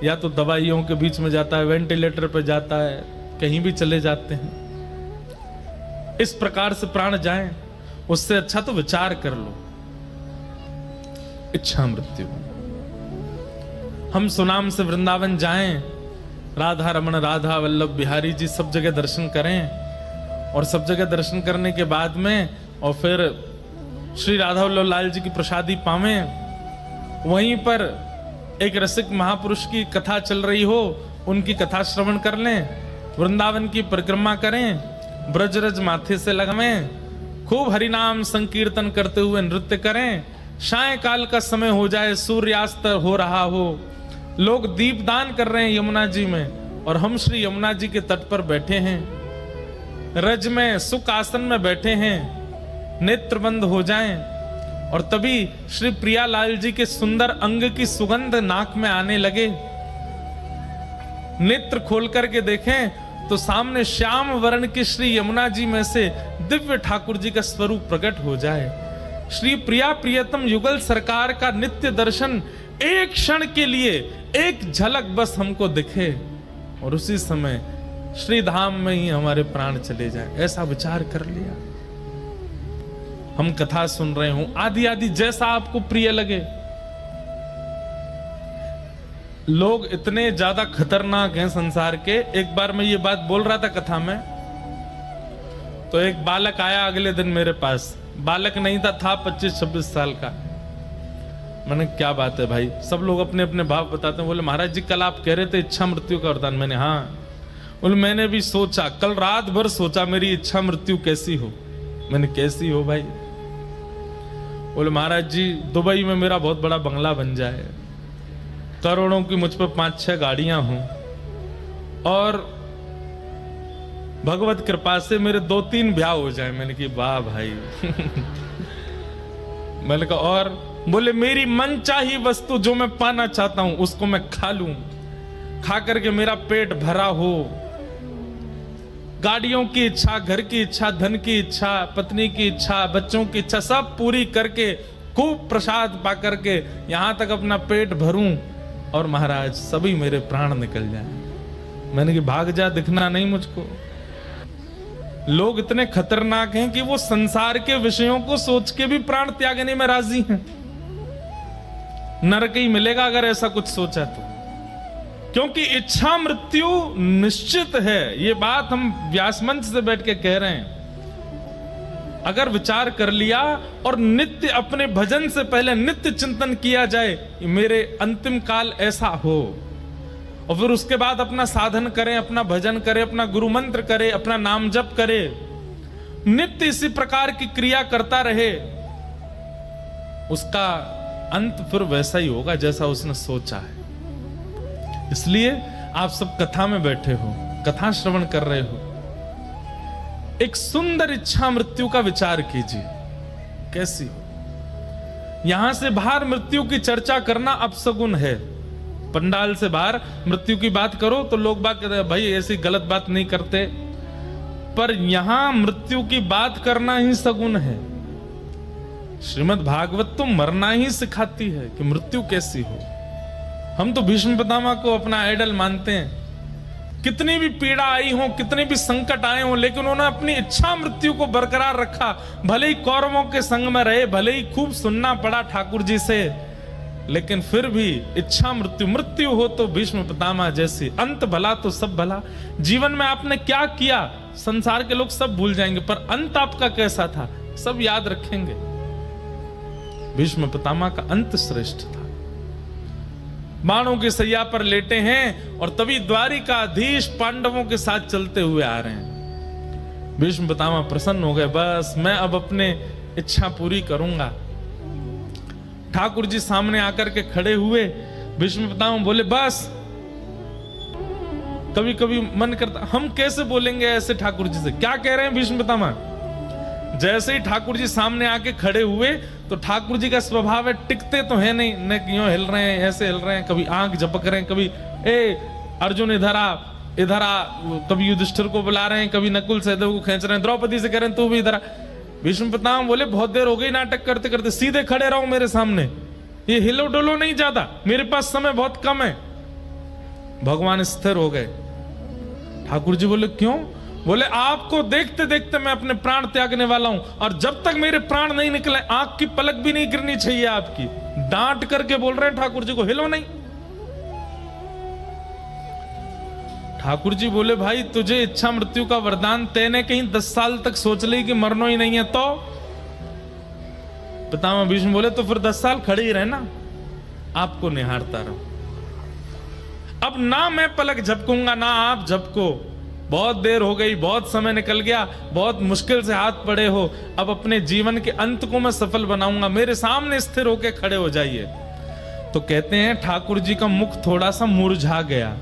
या तो दवाइयों के बीच में जाता है, वेंटिलेटर पर जाता है, कहीं भी चले जाते हैं। इस प्रकार से प्राण जाएं, उससे अच्छा तो विचार कर लो। इच्छा मृत्यु। हम सुनाम से वृंदावन जाएं, राधा रमण, राधा वल्लभ बिहारी जी सब जगह दर्शन करें, और सब जगह दर्शन करने के बाद में और फिर श्री राधा वल्लभ लाल जी की प्रसादी पावें। वहीं पर एक रसिक महापुरुष की कथा चल रही हो, उनकी कथा श्रवण कर लें, वृंदावन की परिक्रमा करें, ब्रजरज माथे से लगावें, खूब हरिनाम संकीर्तन करते हुए नृत्य करें। सायंकाल का समय हो जाए, सूर्यास्त हो रहा हो, लोग दीपदान कर रहे हैं यमुना जी में, और हम श्री यमुना जी के तट पर बैठे हैं, रज में सुख आसन में बैठे हैं, नेत्र बंद हो जाएं, और तभी श्री प्रियालाल जी के सुंदर अंग की सुगंध नाक में आने लगे। नेत्र खोल करके देखें तो सामने श्याम वर्ण की श्री यमुना जी में से दिव्य ठाकुर जी का स्वरूप प्रकट हो जाए। श्री प्रिया प्रियतम युगल सरकार का नित्य दर्शन एक क्षण के लिए, एक झलक बस हमको दिखे, और उसी समय श्री धाम में ही हमारे प्राण चले जाए। ऐसा विचार कर लिया। हम कथा सुन रहे हूं, आदि आदि जैसा आपको प्रिय लगे। लोग इतने ज्यादा खतरनाक हैं संसार के। एक बार मैं ये बात बोल रहा था कथा में, तो एक बालक आया अगले दिन मेरे पास। बालक नहीं था 25-26 साल का। मैंने क्या बात है भाई, सब लोग अपने अपने भाव बताते हैं। बोले महाराज जी कल आप कह रहे थे इच्छा मृत्यु का वरदान। मैंने हाँ। बोले मैंने भी सोचा, कल रात भर सोचा मेरी इच्छा मृत्यु कैसी हो। मैंने कैसी हो भाई? बोले महाराज जी दुबई में मेरा बहुत बड़ा बंगला बन जाए, करोड़ों की मुझ पर 5-6 गाड़ियां हों, और भगवत कृपा से मेरे 2-3 ब्याह हो जाए। मैंने कहा वाह भाई। मैंने कहा और? बोले मेरी मनचाही वस्तु जो मैं पाना चाहता हूं उसको मैं खा लूं, खा करके मेरा पेट भरा हो। गाड़ियों की इच्छा, घर की इच्छा, धन की इच्छा, पत्नी की इच्छा, बच्चों की इच्छा सब पूरी करके खूब प्रसाद पा करके यहां तक अपना पेट भरूं, और महाराज सभी मेरे प्राण निकल जाएं। मैंने कहा भाग जा, दिखना नहीं मुझको। लोग इतने खतरनाक हैं कि वो संसार के विषयों को सोच के भी प्राण त्यागने में राजी हैं। नरक ही मिलेगा अगर ऐसा कुछ सोचा तो, क्योंकि इच्छा मृत्यु निश्चित है। ये बात हम व्यास मंच से बैठ के कह रहे हैं। अगर विचार कर लिया और नित्य अपने भजन से पहले नित्य चिंतन किया जाए मेरे अंतिम काल ऐसा हो, और फिर उसके बाद अपना साधन करें, अपना भजन करें, अपना गुरु मंत्र करें, अपना नाम जप करें, नित्य इसी प्रकार की क्रिया करता रहे, उसका अंत फिर वैसा ही होगा जैसा उसने सोचा है। इसलिए आप सब कथा में बैठे हो, कथा श्रवण कर रहे हो, एक सुंदर इच्छा मृत्यु का विचार कीजिए कैसी हो। यहां से बाहर मृत्यु की चर्चा करना अपशगुन है। पंडाल से बाहर मृत्यु की बात करो तो लोग बात कहते हैं भाई ऐसी गलत बात नहीं करते, पर यहां मृत्यु की बात करना ही सगुन है। श्रीमद् भागवत तो मरना ही सिखाती है कि मृत्यु कैसी हो। हम तो भीष्म पितामह को अपना आइडल मानते हैं। कितनी भी पीड़ा आई हो, कितने भी संकट आए हो, लेकिन उन्होंने अपनी इच्छा मृत्यु को बरकरार रखा। भले ही कौरवों के संग में रहे, भले ही खूब सुनना पड़ा ठाकुर जी से, लेकिन फिर भी इच्छा मृत्यु, मृत्यु हो तो भीष्म पितामह जैसी, अंत भला तो सब भला। जीवन में आपने क्या किया संसार के लोग सब भूल जाएंगे, पर अंत आपका कैसा था सब याद रखेंगे। भीष्म पितामह का अंत श्रेष्ठ था। बाणों की सैया पर लेटे हैं और तभी द्वारिकाधीश पांडवों के साथ चलते हुए आ रहे हैं। भीष्म पितामह प्रसन्न हो गए, बस मैं अब अपने इच्छा पूरी करूंगा। ठाकुर जी सामने आकर के खड़े हुए। भीष्म पितामह बोले बस। कभी कभी मन करता हम कैसे बोलेंगे ऐसे ठाकुर जी से, क्या कह रहे हैं भीष्म पितामह। जैसे ही ठाकुर जी सामने आके खड़े हुए तो ठाकुर जी का स्वभाव है टिकते तो है नहीं, न यूं हिल रहे हैं, ऐसे हिल रहे हैं, कभी आंख झपक रहे हैं, कभी ए अर्जुन इधर आ, इधर आ, कभी युधिष्ठिर को बुला रहे हैं, कभी नकुल सहदेव को खींच रहे हैं, द्रौपदी से कह रहे हैं तू भी इधर आ। भीष्म पितामह बोले बहुत देर हो गई नाटक करते करते, सीधे खड़े रहो मेरे सामने, ये हिलो डोलो नहीं ज्यादा, मेरे पास समय बहुत कम है। भगवान स्थिर हो गए। ठाकुर जी बोले क्यों? बोले आपको देखते देखते मैं अपने प्राण त्यागने वाला हूं, और जब तक मेरे प्राण नहीं निकले आंख की पलक भी नहीं गिरनी चाहिए आपकी। डांट करके बोल रहे हैं ठाकुर जी को, हिलो नहीं। ठाकुर जी बोले भाई तुझे इच्छा मृत्यु का वरदान, तेने कहीं 10 साल तक सोच ली कि मरना ही नहीं है तो? पितामह भीष्म बोले तो फिर 10 साल खड़े ही रहना, आपको निहारता रहो। अब ना मैं पलक झपकूंगा ना आप झपको, बहुत देर हो गई, बहुत समय निकल गया, बहुत मुश्किल से हाथ पड़े हो, अब अपने जीवन के अंत को मैं सफल बनाऊंगा, मेरे सामने स्थिर होकर खड़े हो जाइए। तो कहते हैं ठाकुर जी का मुख थोड़ा सा मुरझा गया।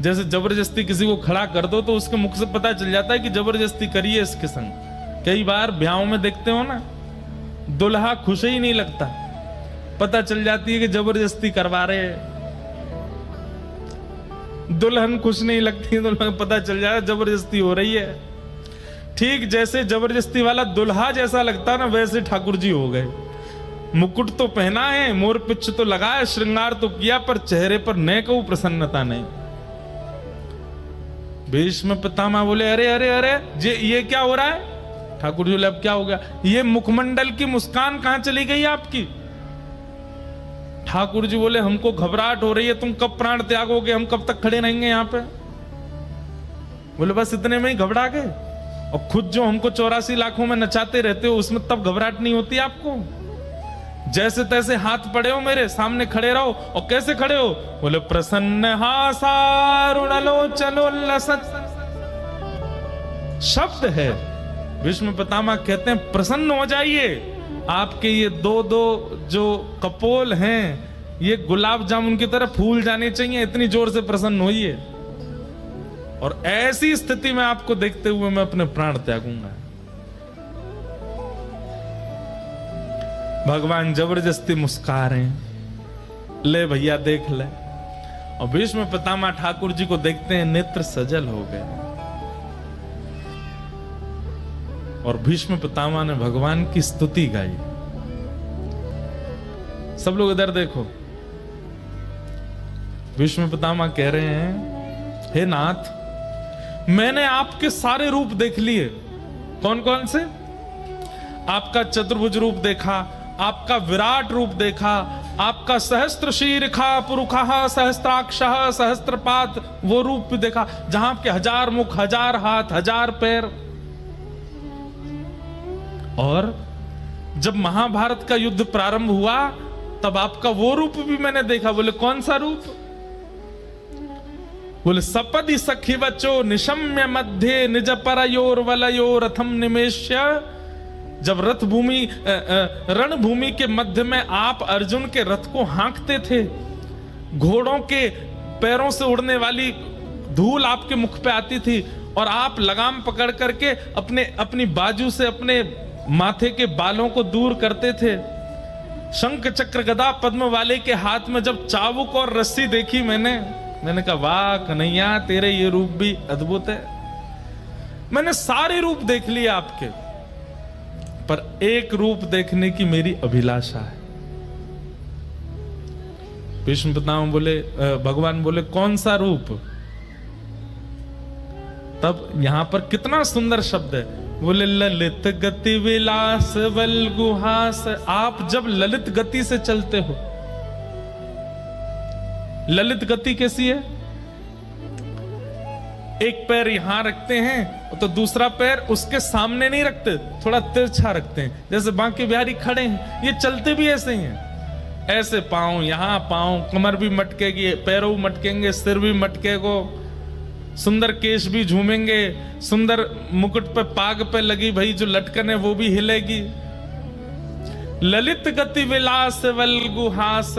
जैसे जबरदस्ती किसी को खड़ा कर दो तो उसके मुख से पता चल जाता है कि जबरदस्ती करी है इसके संग। कई बार ब्याहों में देखते हो ना, दुल्हा खुश ही नहीं लगता, पता चल जाती है कि जबरदस्ती करवा रहे हैं। दुल्हन खुश नहीं लगती, दुल्हन पता चल जाए जबरदस्ती हो रही है। ठीक जैसे जबरदस्ती वाला दुल्हा जैसा लगता ना, वैसे ठाकुर जी हो गए। मुकुट तो पहना है, मोर पिच्छ तो लगाया, श्रृंगार तो किया, पर चेहरे पर न को प्रसन्नता नहीं। भीष्म पितामह बोले अरे अरे अरे ये क्या हो रहा है? ठाकुर जी बोले अब क्या हो गया? ये मुखमंडल की मुस्कान कहां चली गई आपकी? ठाकुर जी बोले हमको घबराहट हो रही है, तुम कब प्राण त्यागोगे, हम कब तक खड़े रहेंगे यहाँ पे? बोले बस इतने में ही घबरा गए? और खुद जो हमको 84 लाखों में नचाते रहते हो उसमें तब घबराहट नहीं होती आपको? जैसे तैसे हाथ पड़े हो मेरे सामने खड़े रहो। और कैसे खड़े हो? बोले प्रसन्न हासारुणलोचनोल्लसत् शब्द है। भीष्म पितामह कहते हैं प्रसन्न हो जाइए, आपके ये दो जो कपोल हैं ये गुलाब जामुन की तरह फूल जाने चाहिए, इतनी जोर से प्रसन्न होइए। और ऐसी स्थिति में आपको देखते हुए मैं अपने प्राण त्यागूंगा। भगवान जबरदस्ती मुस्कुरा रहे हैं, ले भैया देख ले। और भीष्म पितामह ठाकुर जी को देखते हैं, नेत्र सजल हो गए। और भीष्म पितामह ने भगवान की स्तुति गाई। सब लोग इधर देखो, भीष्म पितामह कह रहे हैं हे नाथ, मैंने आपके सारे रूप देख लिए। कौन कौन से? आपका चतुर्भुज रूप देखा, आपका विराट रूप देखा, आपका सहस्त्र शीर्षा पुरुखा सहस्त्राक्षः सहस्त्रपात वो रूप भी देखा, जहां आपके 1000 मुख, 1000 हाथ, 1000 पैर। और जब महाभारत का युद्ध प्रारंभ हुआ तब आपका वो रूप भी मैंने देखा। बोले कौन सा रूप? बोले सपदि सखी बचो निशम्य मध्य निज परयोर वलयोर रथम निमेश्य। जब रथ भूमि रणभूमि के मध्य में आप अर्जुन के रथ को हाँकते थे, घोड़ों के पैरों से उड़ने वाली धूल आपके मुख पे आती थी और आप लगाम पकड़ करके अपनी बाजू से अपने माथे के बालों को दूर करते थे। शंख चक्र गदा पद्म वाले के हाथ में जब चाबुक और रस्सी देखी मैंने कहा वाह कन्हैया, तेरे ये रूप भी अद्भुत है। मैंने सारे रूप देख लिए आपके, पर एक रूप देखने की मेरी अभिलाषा है। भीष्म पितामह बोले, भगवान बोले कौन सा रूप? तब यहां पर कितना सुंदर शब्द है। बोले ललित गति विलास बल गुहास। आप जब ललित गति से चलते हो, ललित गति कैसी है? एक पैर यहां रखते हैं तो दूसरा पैर उसके सामने नहीं रखते, थोड़ा तिरछा रखते हैं। जैसे बांके बिहारी खड़े हैं, ये चलते भी ऐसे ही हैं। ऐसे पांव यहां, पांव, कमर भी मटकेगी, पैरों मटकेंगे, सिर भी मटकेगो, सुंदर केश भी झूमेंगे, सुंदर मुकुट पे पाग पे लगी भाई जो लटकन है वो भी हिलेगी। ललित गति विलास वल गुहास।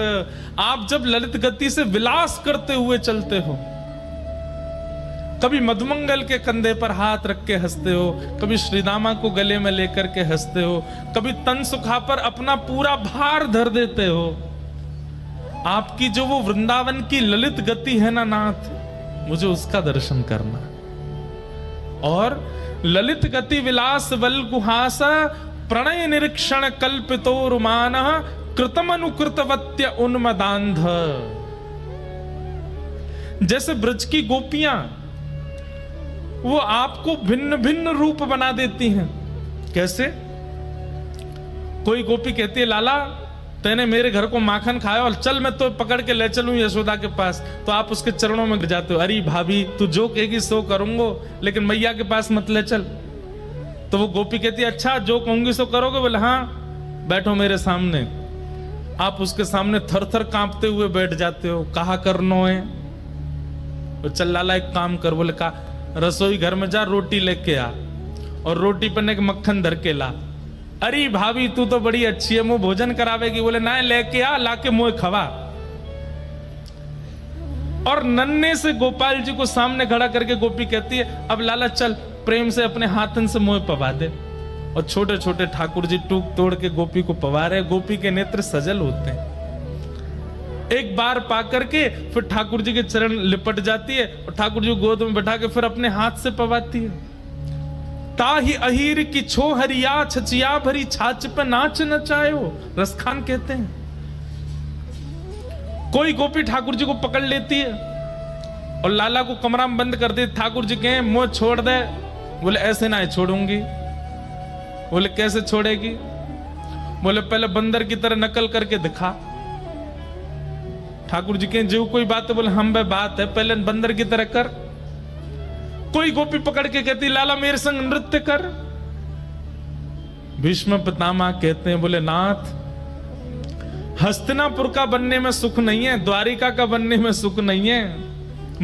आप जब ललित गति से विलास करते हुए चलते हो, कभी मधुमंगल के कंधे पर हाथ रख के हंसते हो, कभी श्रीदामा को गले में लेकर के हंसते हो, कभी तन सुखा पर अपना पूरा भार धर देते हो। आपकी जो वो वृंदावन की ललित गति है ना नाथ, मुझे उसका दर्शन करना। और ललित गति विलास वल गुहास प्रणय निरीक्षण कल्पितो रुमान कृतम अनुकृतवत्य उन्मदांध। जैसे ब्रज की गोपियां वो आपको भिन्न भिन्न रूप बना देती हैं। कैसे? कोई गोपी कहती है लाला तैने मेरे घर को माखन खाया और चल मैं तो पकड़ के ले चलूं यशोदा के पास, तो आप उसके चरणों में गिर जाते हो, अरे भाभी तू जो कहेगी सो करूंगो, लेकिन मैया के पास मत ले चल। तो वो गोपी कहती है अच्छा जो कहूंगी सो करोगे? बोले हाँ, बैठो मेरे सामने। आप उसके सामने थर थर कांपते हुए बैठ जाते हो, कहा करनो है? तो चल लाला एक काम कर। बोले का? रसोई घर में जा, रोटी लेके आ और रोटी पर एक मक्खन धर के ला। अरे भाभी तू तो बड़ी अच्छी है, मुंह भोजन करावेगी? बोले ना, लेके आ, लाके मुंह खवा। और नन्हे से गोपाल जी को सामने खड़ा करके गोपी कहती है अब लाला चल प्रेम से अपने हाथन से मुंह पवा दे। और छोटे छोटे ठाकुर जी टूक तोड़ के गोपी को पवा रहे। गोपी के नेत्र सजल होते हैं। एक बार पा करके फिर ठाकुर जी के चरण लिपट जाती है और ठाकुर जी को गोद में बैठा के फिर अपने हाथ से पवाती है। ताही अहीर की छो हरिया छचिया भरी छाछ पे नाच नचायो, रसखान कहते हैं। कोई गोपी ठाकुर जी को पकड़ लेती है और लाला को कमरा में बंद कर दे। ठाकुर जी कहें मुंह छोड़ दे। बोले ऐसे ना छोड़ूंगी। बोले कैसे छोड़ेगी? बोले पहले बंदर की तरह नकल करके दिखा। ठाकुर जी कहें जो कोई बात है? बोले हम बे बात है, पहले बंदर की तरह कर। कोई गोपी पकड़ के कहती लाला मेरे संग नृत्य कर। भीष्म पितामह कहते हैं बोले नाथ हस्तिनापुर का बनने में सुख नहीं है, द्वारिका का बनने में सुख नहीं है,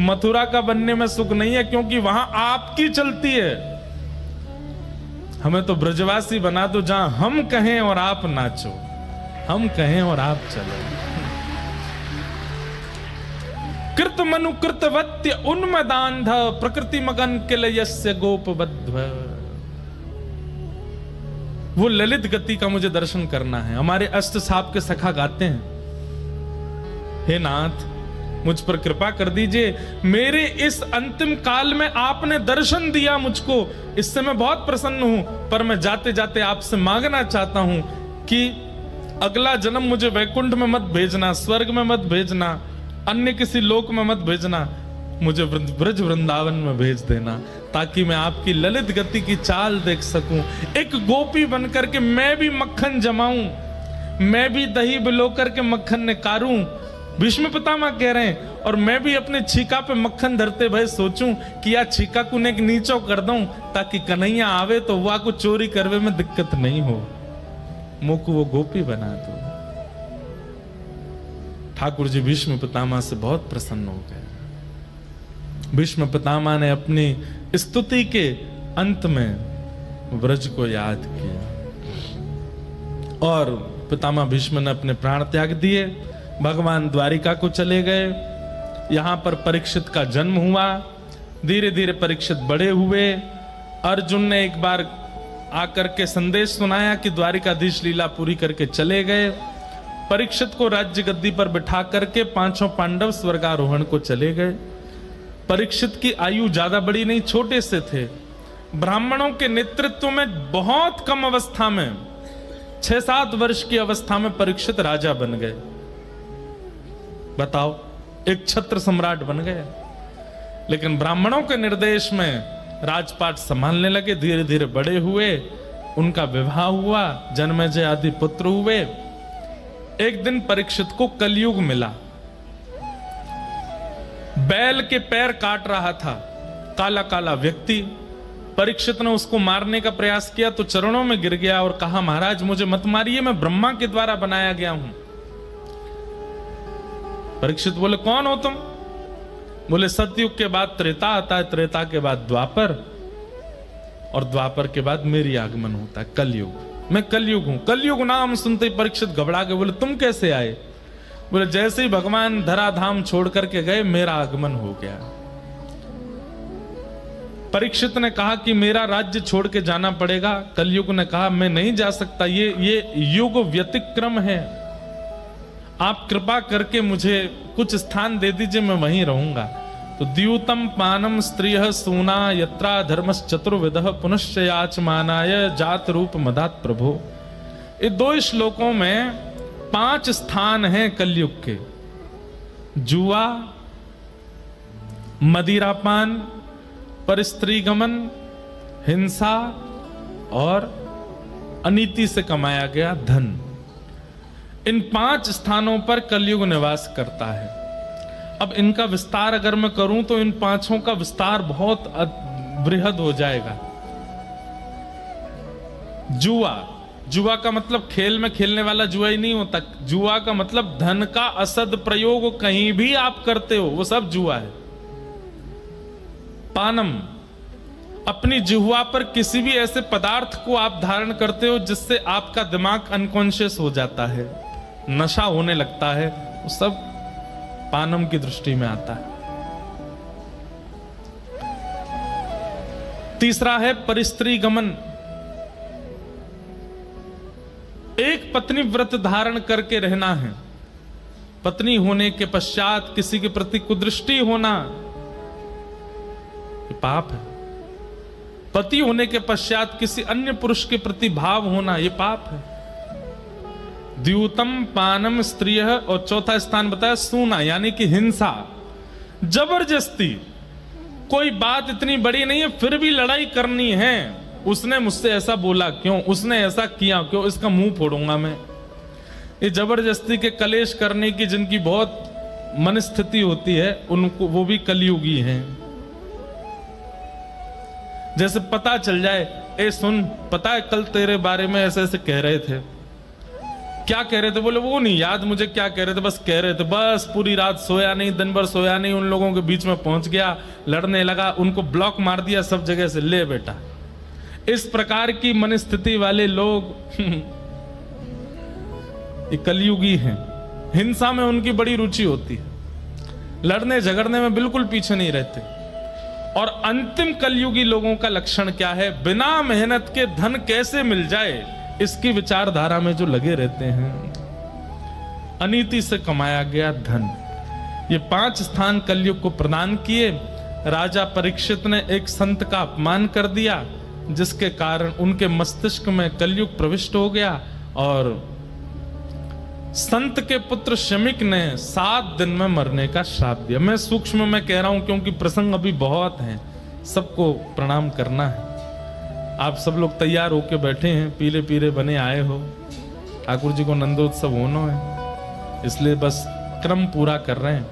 मथुरा का बनने में सुख नहीं है, क्योंकि वहां आपकी चलती है। हमें तो ब्रजवासी बना दो जहां हम कहें और आप नाचो, हम कहें और आप चलो। कृत मनु कृतवत्य उन्मदान्ध प्रकृति मगन किलयस्य गोपबद्ध। वो ललित गति का मुझे दर्शन करना है। हमारे अष्ट साप के सखा गाते हैं हे नाथ मुझ पर कृपा कर दीजिए, मेरे इस अंतिम काल में आपने दर्शन दिया मुझको, इससे मैं बहुत प्रसन्न हूं। पर मैं जाते जाते आपसे मांगना चाहता हूं कि अगला जन्म मुझे वैकुंठ में मत भेजना, स्वर्ग में मत भेजना, अन्य किसी लोक में मत भेजना, मुझे ब्रज वृंदावन में भेज देना, ताकि मैं आपकी ललित गति की चाल देख सकूं। एक गोपी बनकर के मैं भी मक्खन जमाऊं, मैं भी दही बिलो करके मक्खन निकारूं। भीष्म पितामह कह रहे हैं और मैं भी अपने छीका पे मक्खन धरते भाई सोचूं कि या छीका को एक नीचो कर दूं, ताकि कन्हैया आवे तो वह को चोरी करवे में दिक्कत नहीं हो, मुख वो गोपी बना दो। ठाकुर जी भीष्म पितामह से बहुत प्रसन्न हो गए। भीष्म पितामह ने अपनी स्तुति के अंत में ब्रज को याद किया और पितामह भीष्म ने अपने प्राण त्याग दिए, भगवान द्वारिका को चले गए। यहां पर परीक्षित का जन्म हुआ। धीरे धीरे परीक्षित बड़े हुए। अर्जुन ने एक बार आकर के संदेश सुनाया कि द्वारिकाधीश लीला पूरी करके चले गए। परीक्षित को राज्य गद्दी पर बिठा करके पांचों पांडव स्वर्गारोहण को चले गए। परीक्षित की आयु ज्यादा बड़ी नहीं, छोटे से थे। ब्राह्मणों के नेतृत्व में बहुत कम अवस्था में 6-7 वर्ष की अवस्था में परीक्षित राजा बन गए। बताओ, एक छत्र सम्राट बन गए। लेकिन ब्राह्मणों के निर्देश में राजपाट संभालने लगे। धीरे धीरे बड़े हुए, उनका विवाह हुआ, जन्मेजय आदि पुत्र हुए। एक दिन परीक्षित को कलयुग मिला। बैल के पैर काट रहा था काला काला व्यक्ति। परीक्षित ने उसको मारने का प्रयास किया तो चरणों में गिर गया और कहा महाराज मुझे मत मारिए, मैं ब्रह्मा के द्वारा बनाया गया हूं। परीक्षित बोले कौन हो तुम? बोले सतयुग के बाद त्रेता आता है, त्रेता के बाद द्वापर और द्वापर के बाद मेरी आगमन होता है कलयुग। मैं कलयुग हूं। कलयुग नाम सुनते ही परीक्षित घबरा गए। बोले तुम कैसे आए? बोले जैसे ही भगवान धराधाम छोड़ करके गए मेरा आगमन हो गया। परीक्षित ने कहा कि मेरा राज्य छोड़ के जाना पड़ेगा। कलयुग ने कहा मैं नहीं जा सकता, ये युग व्यतिक्रम है, आप कृपा करके मुझे कुछ स्थान दे दीजिए, मैं वहीं रहूंगा। तो द्यूतम पानम स्त्रिय सूना यत्रा धर्मस चतुर्विदः पुनश्च याचमानाय जात रूप मदात प्रभो। ये 2 श्लोकों में 5 स्थान हैं कलयुग के। जुआ, मदिरापान, परस्त्रीगमन, हिंसा और अनीति से कमाया गया धन, इन 5 स्थानों पर कलयुग निवास करता है। अब इनका विस्तार अगर मैं करूं तो इन 5 का विस्तार बहुत बृहद हो जाएगा। जुआ, जुआ का मतलब खेल में खेलने वाला जुआ ही नहीं होता। जुआ का मतलब धन का असद प्रयोग कहीं भी आप करते हो, वो सब जुआ है। पानम, अपनी जिह्वा पर किसी भी ऐसे पदार्थ को आप धारण करते हो जिससे आपका दिमाग अनकॉन्शियस हो जाता है, नशा होने लगता है, वो सब पानम की दृष्टि में आता है। तीसरा है परिस्त्री गमन, एक पत्नी व्रत धारण करके रहना है। पत्नी होने के पश्चात किसी के प्रति कुदृष्टि होना ये पाप है। पति होने के पश्चात किसी अन्य पुरुष के प्रति भाव होना ये पाप है। द्यूतम पानम स्त्रिय, और चौथा स्थान बताया सूना, यानी कि हिंसा, जबरदस्ती। कोई बात इतनी बड़ी नहीं है फिर भी लड़ाई करनी है। उसने मुझसे ऐसा बोला क्यों, उसने ऐसा किया क्यों, इसका मुंह फोड़ूंगा मैं। ये जबरदस्ती के कलेश करने की जिनकी बहुत मनस्थिति होती है उनको, वो भी कलयुगी हैं। जैसे पता चल जाए, ए सुन, पता है कल तेरे बारे में ऐसे ऐसे कह रहे थे। क्या कह रहे थे? बोले वो नहीं याद मुझे क्या कह रहे थे, बस कह रहे थे। बस पूरी रात सोया नहीं, दिन भर सोया नहीं, उन लोगों के बीच में पहुंच गया, लड़ने लगा, उनको ब्लॉक मार दिया सब जगह से। ले बेटा, इस प्रकार की मनस्थिति वाले लोग ये कलयुगी हैं। हिंसा में उनकी बड़ी रुचि होती है, लड़ने झगड़ने में बिल्कुल पीछे नहीं रहते। और अंतिम कलयुगी लोगों का लक्षण क्या है? बिना मेहनत के धन कैसे मिल जाए, इसकी विचारधारा में जो लगे रहते हैं। अनीति से कमाया गया धन, ये 5 स्थान कलयुग को प्रदान किए। राजा परीक्षित ने एक संत का अपमान कर दिया, जिसके कारण उनके मस्तिष्क में कलयुग प्रविष्ट हो गया। और संत के पुत्र शमिक ने 7 दिन में मरने का श्राप दिया। मैं सूक्ष्म में कह रहा हूं क्योंकि प्रसंग अभी बहुत हैं, सबको प्रणाम करना है। आप सब लोग तैयार होके बैठे हैं, पीले पीले बने आए हो, ठाकुर जी को नंदोत्सव होना है, इसलिए बस क्रम पूरा कर रहे हैं।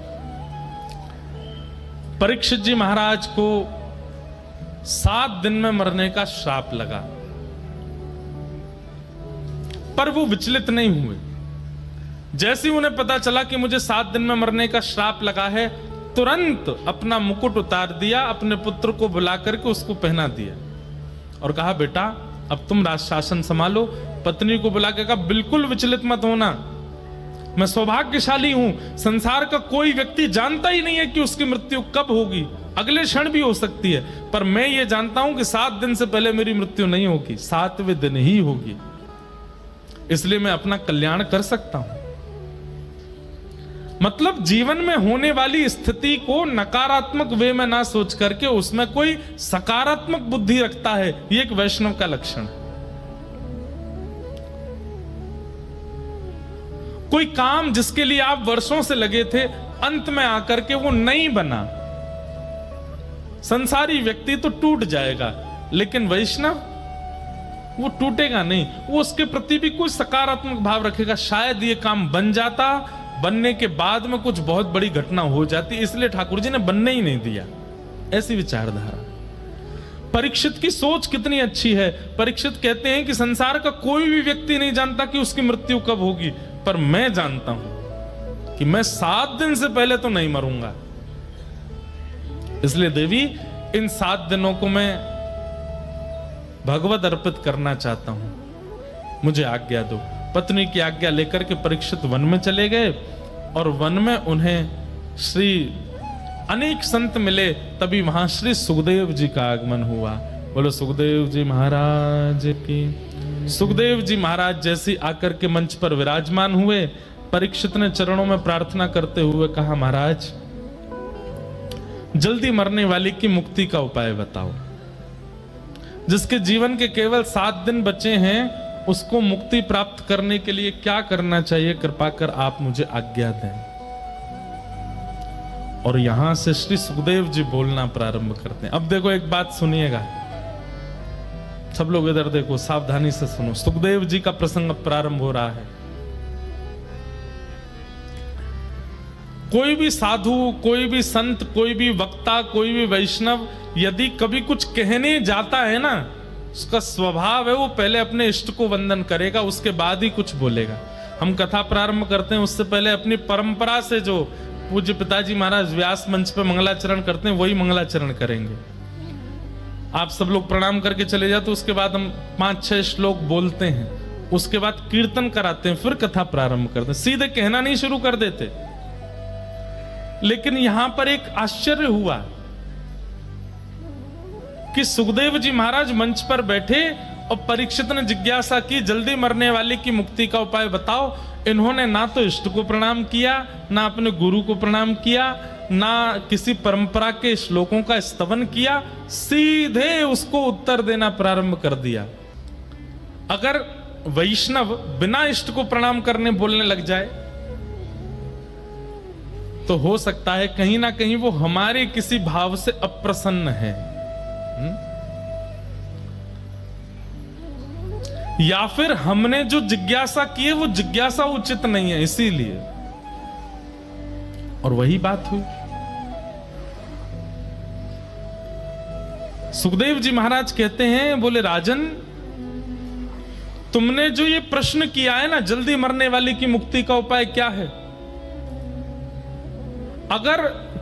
परीक्षित जी महाराज को 7 दिन में मरने का श्राप लगा, पर वो विचलित नहीं हुए। जैसे ही उन्हें पता चला कि मुझे 7 दिन में मरने का श्राप लगा है, तुरंत अपना मुकुट उतार दिया, अपने पुत्र को बुला करके उसको पहना दिया और कहा बेटा अब तुम राज शासन संभालो। पत्नी को बुला के कहा बिल्कुल विचलित मत होना, मैं सौभाग्यशाली हूं, संसार का कोई व्यक्ति जानता ही नहीं है कि उसकी मृत्यु कब होगी, अगले क्षण भी हो सकती है, पर मैं ये जानता हूं कि 7 दिन से पहले मेरी मृत्यु नहीं होगी, 7वें दिन ही होगी, इसलिए मैं अपना कल्याण कर सकता हूं। मतलब जीवन में होने वाली स्थिति को नकारात्मक वे में ना सोच करके उसमें कोई सकारात्मक बुद्धि रखता है, ये एक वैष्णव का लक्षण है। कोई काम जिसके लिए आप वर्षों से लगे थे, अंत में आकर के वो नहीं बना, संसारी व्यक्ति तो टूट जाएगा, लेकिन वैष्णव वो टूटेगा नहीं, वो उसके प्रति भी कोई सकारात्मक भाव रखेगा। शायद ये काम बन जाता, बनने के बाद में कुछ बहुत बड़ी घटना हो जाती, इसलिए ठाकुर जी ने बनने ही नहीं दिया, ऐसी विचारधारा। परीक्षित की सोच कितनी अच्छी है। परीक्षित कहते हैं कि संसार का कोई भी व्यक्ति नहीं जानता कि उसकी मृत्यु कब होगी, पर मैं जानता हूं कि मैं 7 दिन से पहले तो नहीं मरूंगा, इसलिए देवी इन 7 दिनों को मैं भगवत अर्पित करना चाहता हूं, मुझे आज्ञा दो। पत्नी की आज्ञा लेकर के परीक्षित वन में चले गए और वन में उन्हें श्री अनेक संत मिले, तभी वहां श्री सुखदेव जी का आगमन हुआ। बोलो सुखदेव जी महाराज की। सुखदेव जी महाराज जैसे आकर के मंच पर विराजमान हुए, परीक्षित ने चरणों में प्रार्थना करते हुए कहा महाराज जल्दी मरने वाली की मुक्ति का उपाय बताओ, जिसके जीवन के केवल 7 दिन बचे हैं उसको मुक्ति प्राप्त करने के लिए क्या करना चाहिए, कृपा कर आप मुझे आज्ञा दें। और यहां से श्री सुखदेव जी बोलना प्रारंभ करते हैं। अब देखो एक बात सुनिएगा, सब लोग इधर देखो, सावधानी से सुनो। सुखदेव जी का प्रसंग प्रारंभ हो रहा है। कोई भी साधु, कोई भी संत, कोई भी वक्ता, कोई भी वैष्णव यदि कभी कुछ कहने जाता है ना, उसका स्वभाव है वो पहले अपने इष्ट को वंदन करेगा, उसके बाद ही कुछ बोलेगा। हम कथा प्रारंभ करते हैं उससे पहले अपनी परंपरा से जो पूज्य पिताजी महाराज व्यास मंच पे मंगलाचरण करते हैं वही मंगलाचरण करेंगे। आप सब लोग प्रणाम करके चले जाते, उसके बाद हम 5-6 श्लोक बोलते हैं, उसके बाद कीर्तन कराते हैं, फिर कथा प्रारंभ करते हैं। सीधे कहना नहीं शुरू कर देते। लेकिन यहां पर एक आश्चर्य हुआ कि सुखदेव जी महाराज मंच पर बैठे और परीक्षित ने जिज्ञासा की, जल्दी मरने वाले की मुक्ति का उपाय बताओ। इन्होंने ना तो इष्ट को प्रणाम किया, ना अपने गुरु को प्रणाम किया, ना किसी परंपरा के श्लोकों का स्तवन किया, सीधे उसको उत्तर देना प्रारंभ कर दिया। अगर वैष्णव बिना इष्ट को प्रणाम करने बोलने लग जाए तो हो सकता है कहीं ना कहीं वो हमारे किसी भाव से अप्रसन्न है, या फिर हमने जो जिज्ञासा की है वो जिज्ञासा उचित नहीं है, इसीलिए। और वही बात हुई। सुखदेव जी महाराज कहते हैं, बोले राजन, तुमने जो ये प्रश्न किया है ना, जल्दी मरने वाले की मुक्ति का उपाय क्या है, अगर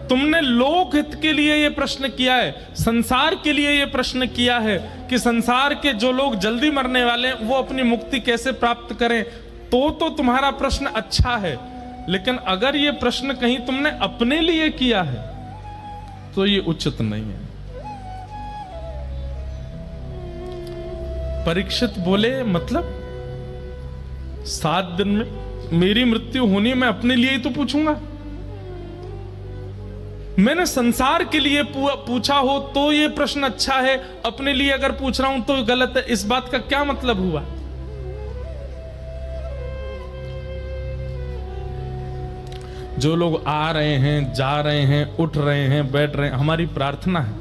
तुमने लोक हित के लिए यह प्रश्न किया है, संसार के लिए यह प्रश्न किया है कि संसार के जो लोग जल्दी मरने वाले हैं वो अपनी मुक्ति कैसे प्राप्त करें, तो तुम्हारा प्रश्न अच्छा है। लेकिन अगर यह प्रश्न कहीं तुमने अपने लिए किया है तो यह उचित नहीं है। परीक्षित बोले, मतलब 7 दिन में मेरी मृत्यु होनी, मैं अपने लिए ही तो पूछूंगा। मैंने संसार के लिए पूछा हो तो यह प्रश्न अच्छा है, अपने लिए अगर पूछ रहा हूं तो गलत है। इस बात का क्या मतलब हुआ? जो लोग आ रहे हैं, जा रहे हैं, उठ रहे हैं, बैठ रहे हैं, हमारी प्रार्थना है।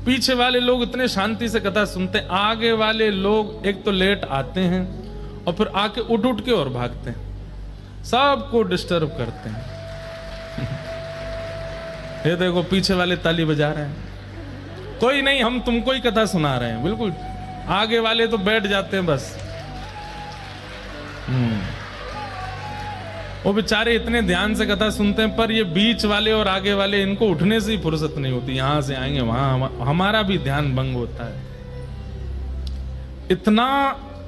पीछे वाले लोग इतने शांति से कथा सुनते हैं, आगे वाले लोग एक तो लेट आते हैं और फिर आके उठ उठ के और भागते हैं, सबको डिस्टर्ब करते हैं। ये देखो पीछे वाले ताली बजा रहे हैं, कोई नहीं, हम तुमको ही कथा सुना रहे हैं। बिल्कुल, आगे वाले तो बैठ जाते हैं बस। वो बेचारे इतने ध्यान से कथा सुनते हैं, पर ये बीच वाले और आगे वाले, इनको उठने से ही फुर्सत नहीं होती। यहां से आएंगे वहां, हमारा भी ध्यान भंग होता है। इतना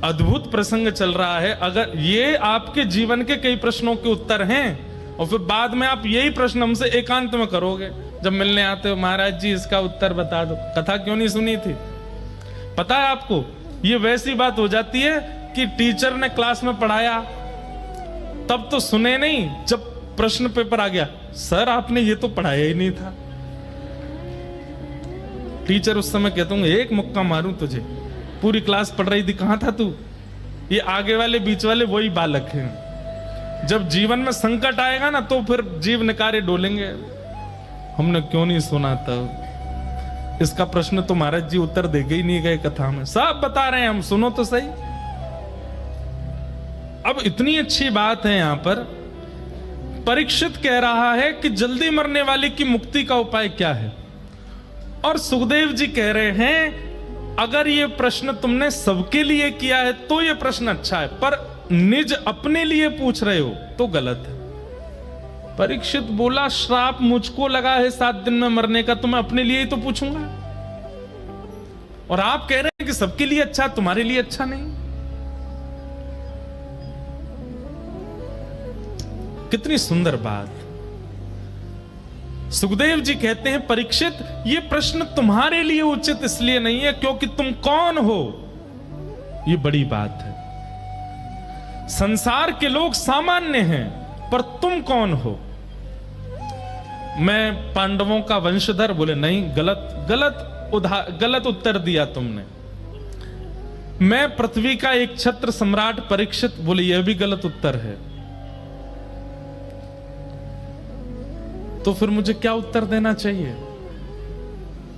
अद्भुत प्रसंग चल रहा है। अगर ये आपके जीवन के कई प्रश्नों के उत्तर हैं और फिर बाद में आप यही प्रश्न हमसे एकांत में करोगे, जब मिलने आते हो, महाराज जी इसका उत्तर बता दो, कथा क्यों नहीं सुनी थी? पता है आपको, ये वैसी बात हो जाती है कि टीचर ने क्लास में पढ़ाया, तब तो सुने नहीं, जब प्रश्न पेपर आ गया, सर आपने ये तो पढ़ाया ही नहीं था। टीचर उस समय कहता हूँ, एक मुक्का मारूं तुझे, पूरी क्लास पढ़ रही थी, कहां था तू? ये आगे वाले बीच वाले वही बालक हैं। जब जीवन में संकट आएगा ना तो फिर जीव निकारे डोलेंगे, हमने क्यों नहीं सुना तब? इसका प्रश्न तो महाराज जी उत्तर देके ही नहीं गए कथा में, सब बता रहे हैं हम, सुनो तो सही। अब इतनी अच्छी बात है, यहां पर परीक्षित कह रहा है कि जल्दी मरने वाले की मुक्ति का उपाय क्या है, और सुखदेव जी कह रहे हैं अगर ये प्रश्न तुमने सबके लिए किया है तो ये प्रश्न अच्छा है, पर निज अपने लिए पूछ रहे हो तो गलत है। परीक्षित बोला, श्राप मुझको लगा है 7 दिन में मरने का, तो मैं अपने लिए ही तो पूछूंगा। और आप कह रहे हैं कि सबके लिए अच्छा, तुम्हारे लिए अच्छा नहीं। कितनी सुंदर बात। सुखदेव जी कहते हैं, परीक्षित ये प्रश्न तुम्हारे लिए उचित इसलिए नहीं है क्योंकि तुम कौन हो, ये बड़ी बात है। संसार के लोग सामान्य हैं, पर तुम कौन हो? मैं पांडवों का वंशधर, बोले नहीं, गलत उत्तर दिया तुमने। मैं पृथ्वी का एक छत्र सम्राट परीक्षित, बोले यह भी गलत उत्तर है। तो फिर मुझे क्या उत्तर देना चाहिए?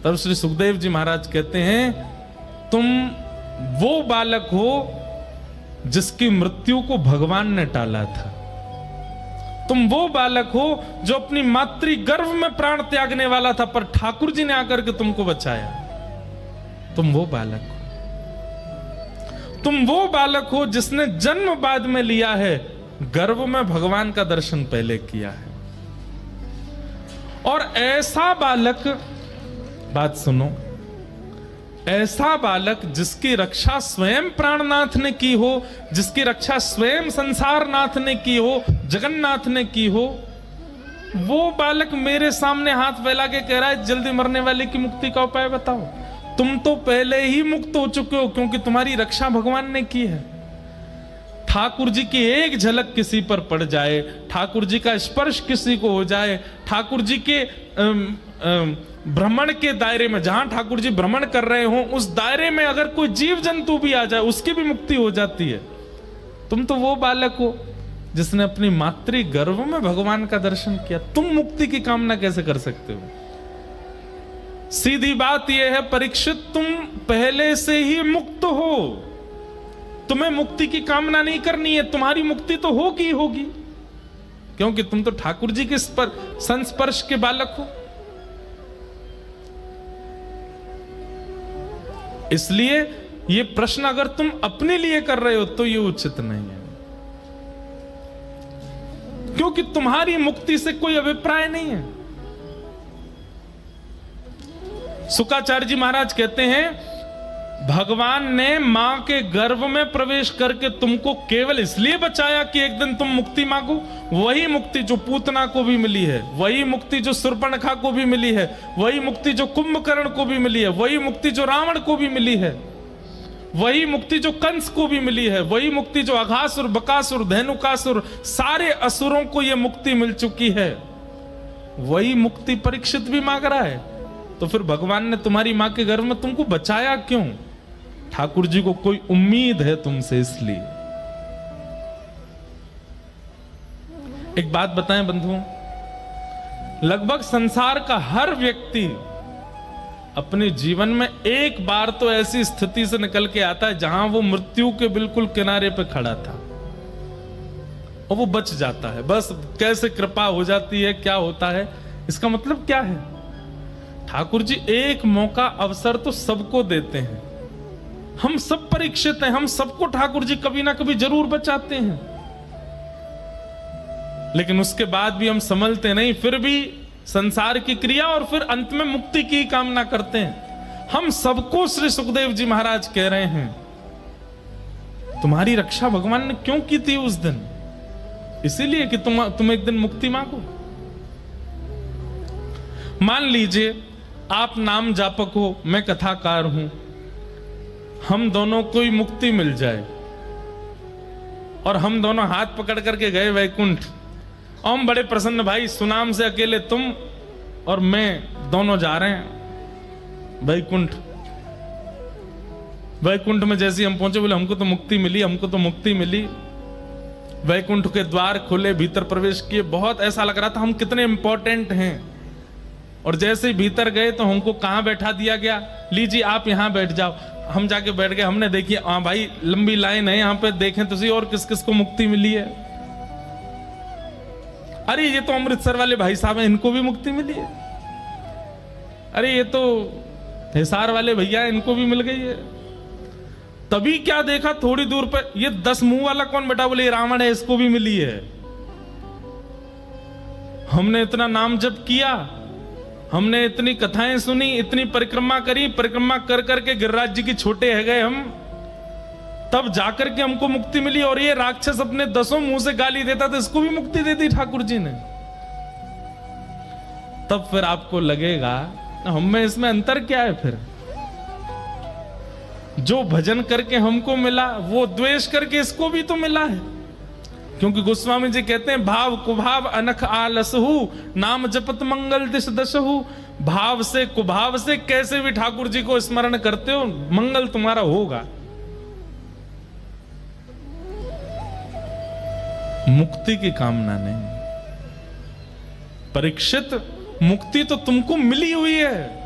तब श्री सुखदेव जी महाराज कहते हैं, तुम वो बालक हो जिसकी मृत्यु को भगवान ने टाला था। तुम वो बालक हो जो अपनी मातृ गर्भ में प्राण त्यागने वाला था, पर ठाकुर जी ने आकर के तुमको बचाया। तुम वो बालक हो। तुम वो बालक हो जिसने जन्म बाद में लिया है, गर्भ में भगवान का दर्शन पहले किया है। और ऐसा बालक, बात सुनो, ऐसा बालक जिसकी रक्षा स्वयं प्राणनाथ ने की हो, जिसकी रक्षा स्वयं संसारनाथ ने की हो, जगन्नाथ ने की हो, वो बालक मेरे सामने हाथ फैला के कह रहा है जल्दी मरने वाले की मुक्ति का उपाय बताओ। तुम तो पहले ही मुक्त हो चुके हो, क्योंकि तुम्हारी रक्षा भगवान ने की है। ठाकुर जी की एक झलक किसी पर पड़ जाए, ठाकुर जी का स्पर्श किसी को हो जाए, ठाकुर जी के भ्रमण के दायरे में, जहां ठाकुर जी भ्रमण कर रहे हो उस दायरे में अगर कोई जीव जंतु भी आ जाए, उसकी भी मुक्ति हो जाती है। तुम तो वो बालक हो जिसने अपनी मातृ गर्भ में भगवान का दर्शन किया। तुम मुक्ति की कामना कैसे कर सकते हो? सीधी बात यह है परीक्षित, तुम पहले से ही मुक्त हो। तुम्हें मुक्ति की कामना नहीं करनी है, तुम्हारी मुक्ति तो होगी होगी, क्योंकि तुम तो ठाकुर जी के संस्पर्श के बालक हो। इसलिए ये प्रश्न अगर तुम अपने लिए कर रहे हो तो ये उचित नहीं है, क्योंकि तुम्हारी मुक्ति से कोई अभिप्राय नहीं है। शुक्राचार्य जी महाराज कहते हैं, भगवान ने मां के गर्भ में प्रवेश करके तुमको केवल इसलिए बचाया कि एक दिन तुम मुक्ति मांगो। वही मुक्ति जो पूतना को भी मिली है, वही मुक्ति जो शूर्पणखा को भी मिली है, वही मुक्ति जो कुंभकर्ण को भी मिली है, वही मुक्ति जो रावण को भी मिली है, वही मुक्ति जो कंस को भी मिली है, वही मुक्ति जो अघासुर, बकासुर, धेनुकासुर, सारे असुरों को यह मुक्ति मिल चुकी है। वही मुक्ति परीक्षित भी मांग रहा है। तो फिर भगवान ने तुम्हारी मां के गर्भ में तुमको बचाया क्यों? ठाकुर जी को कोई उम्मीद है तुमसे, इसलिए। एक बात बताएं बंधुओं, लगभग संसार का हर व्यक्ति अपने जीवन में एक बार तो ऐसी स्थिति से निकल के आता है जहां वो मृत्यु के बिल्कुल किनारे पे खड़ा था और वो बच जाता है। बस कैसे कृपा हो जाती है, क्या होता है, इसका मतलब क्या है? ठाकुर जी एक मौका, अवसर तो सबको देते हैं। हम सब परीक्षित हैं, हम सबको ठाकुर जी कभी ना कभी जरूर बचाते हैं, लेकिन उसके बाद भी हम संभलते नहीं, फिर भी संसार की क्रिया और फिर अंत में मुक्ति की कामना करते हैं। हम सबको श्री सुखदेव जी महाराज कह रहे हैं, तुम्हारी रक्षा भगवान ने क्यों की थी उस दिन? इसीलिए कि तुम एक दिन मुक्ति मांगो। मान लीजिए आप नाम जापक हो, मैं कथाकार हूं, हम दोनों को ही मुक्ति मिल जाए और हम दोनों हाथ पकड़ करके गए वैकुंठ, और हम बड़े प्रसन्न, भाई सुनाम से अकेले तुम और मैं दोनों जा रहे हैं वैकुंठ। वैकुंठ में जैसे हम पहुंचे, बोले हमको तो मुक्ति मिली, हमको तो मुक्ति मिली। वैकुंठ के द्वार खुले, भीतर प्रवेश किए, बहुत ऐसा लग रहा था हम कितने इंपॉर्टेंट हैं। और जैसे ही भीतर गए तो हमको कहां बैठा दिया गया, लीजिए आप यहां बैठ जाओ। हम जाके बैठ गए, हमने देखी, हाँ भाई लंबी लाइन है यहाँ पे, देखें तो और किस किस को मुक्ति मिली है। अरे ये तो अमृतसर वाले भाई साहब हैं, इनको भी मुक्ति मिली है। अरे ये तो हिसार वाले भैया, इनको भी मिल गई है। तभी क्या देखा, थोड़ी दूर पर ये 10 मुंह वाला कौन बैठा, बोले ये रावण है, इसको भी मिली है। हमने इतना नाम जप किया, हमने इतनी कथाएं सुनी, इतनी परिक्रमा करी, परिक्रमा कर करके गिरिराज जी की छोटे है गए हम, तब जाकर के हमको मुक्ति मिली। और ये राक्षस अपने 10 मुंह से गाली देता था, इसको भी मुक्ति दे दी ठाकुर जी ने। तब फिर आपको लगेगा हम में इसमें अंतर क्या है? फिर जो भजन करके हमको मिला, वो द्वेष करके इसको भी तो मिला है। क्योंकि गोस्वामी जी कहते हैं, भाव कुभाव अनख आलसहु, नाम जपत मंगल दिश दशहु। भाव से कुभाव से कैसे भी ठाकुर जी को स्मरण करते हो, मंगल तुम्हारा होगा। मुक्ति की कामना नहीं। परीक्षित, मुक्ति तो तुमको मिली हुई है,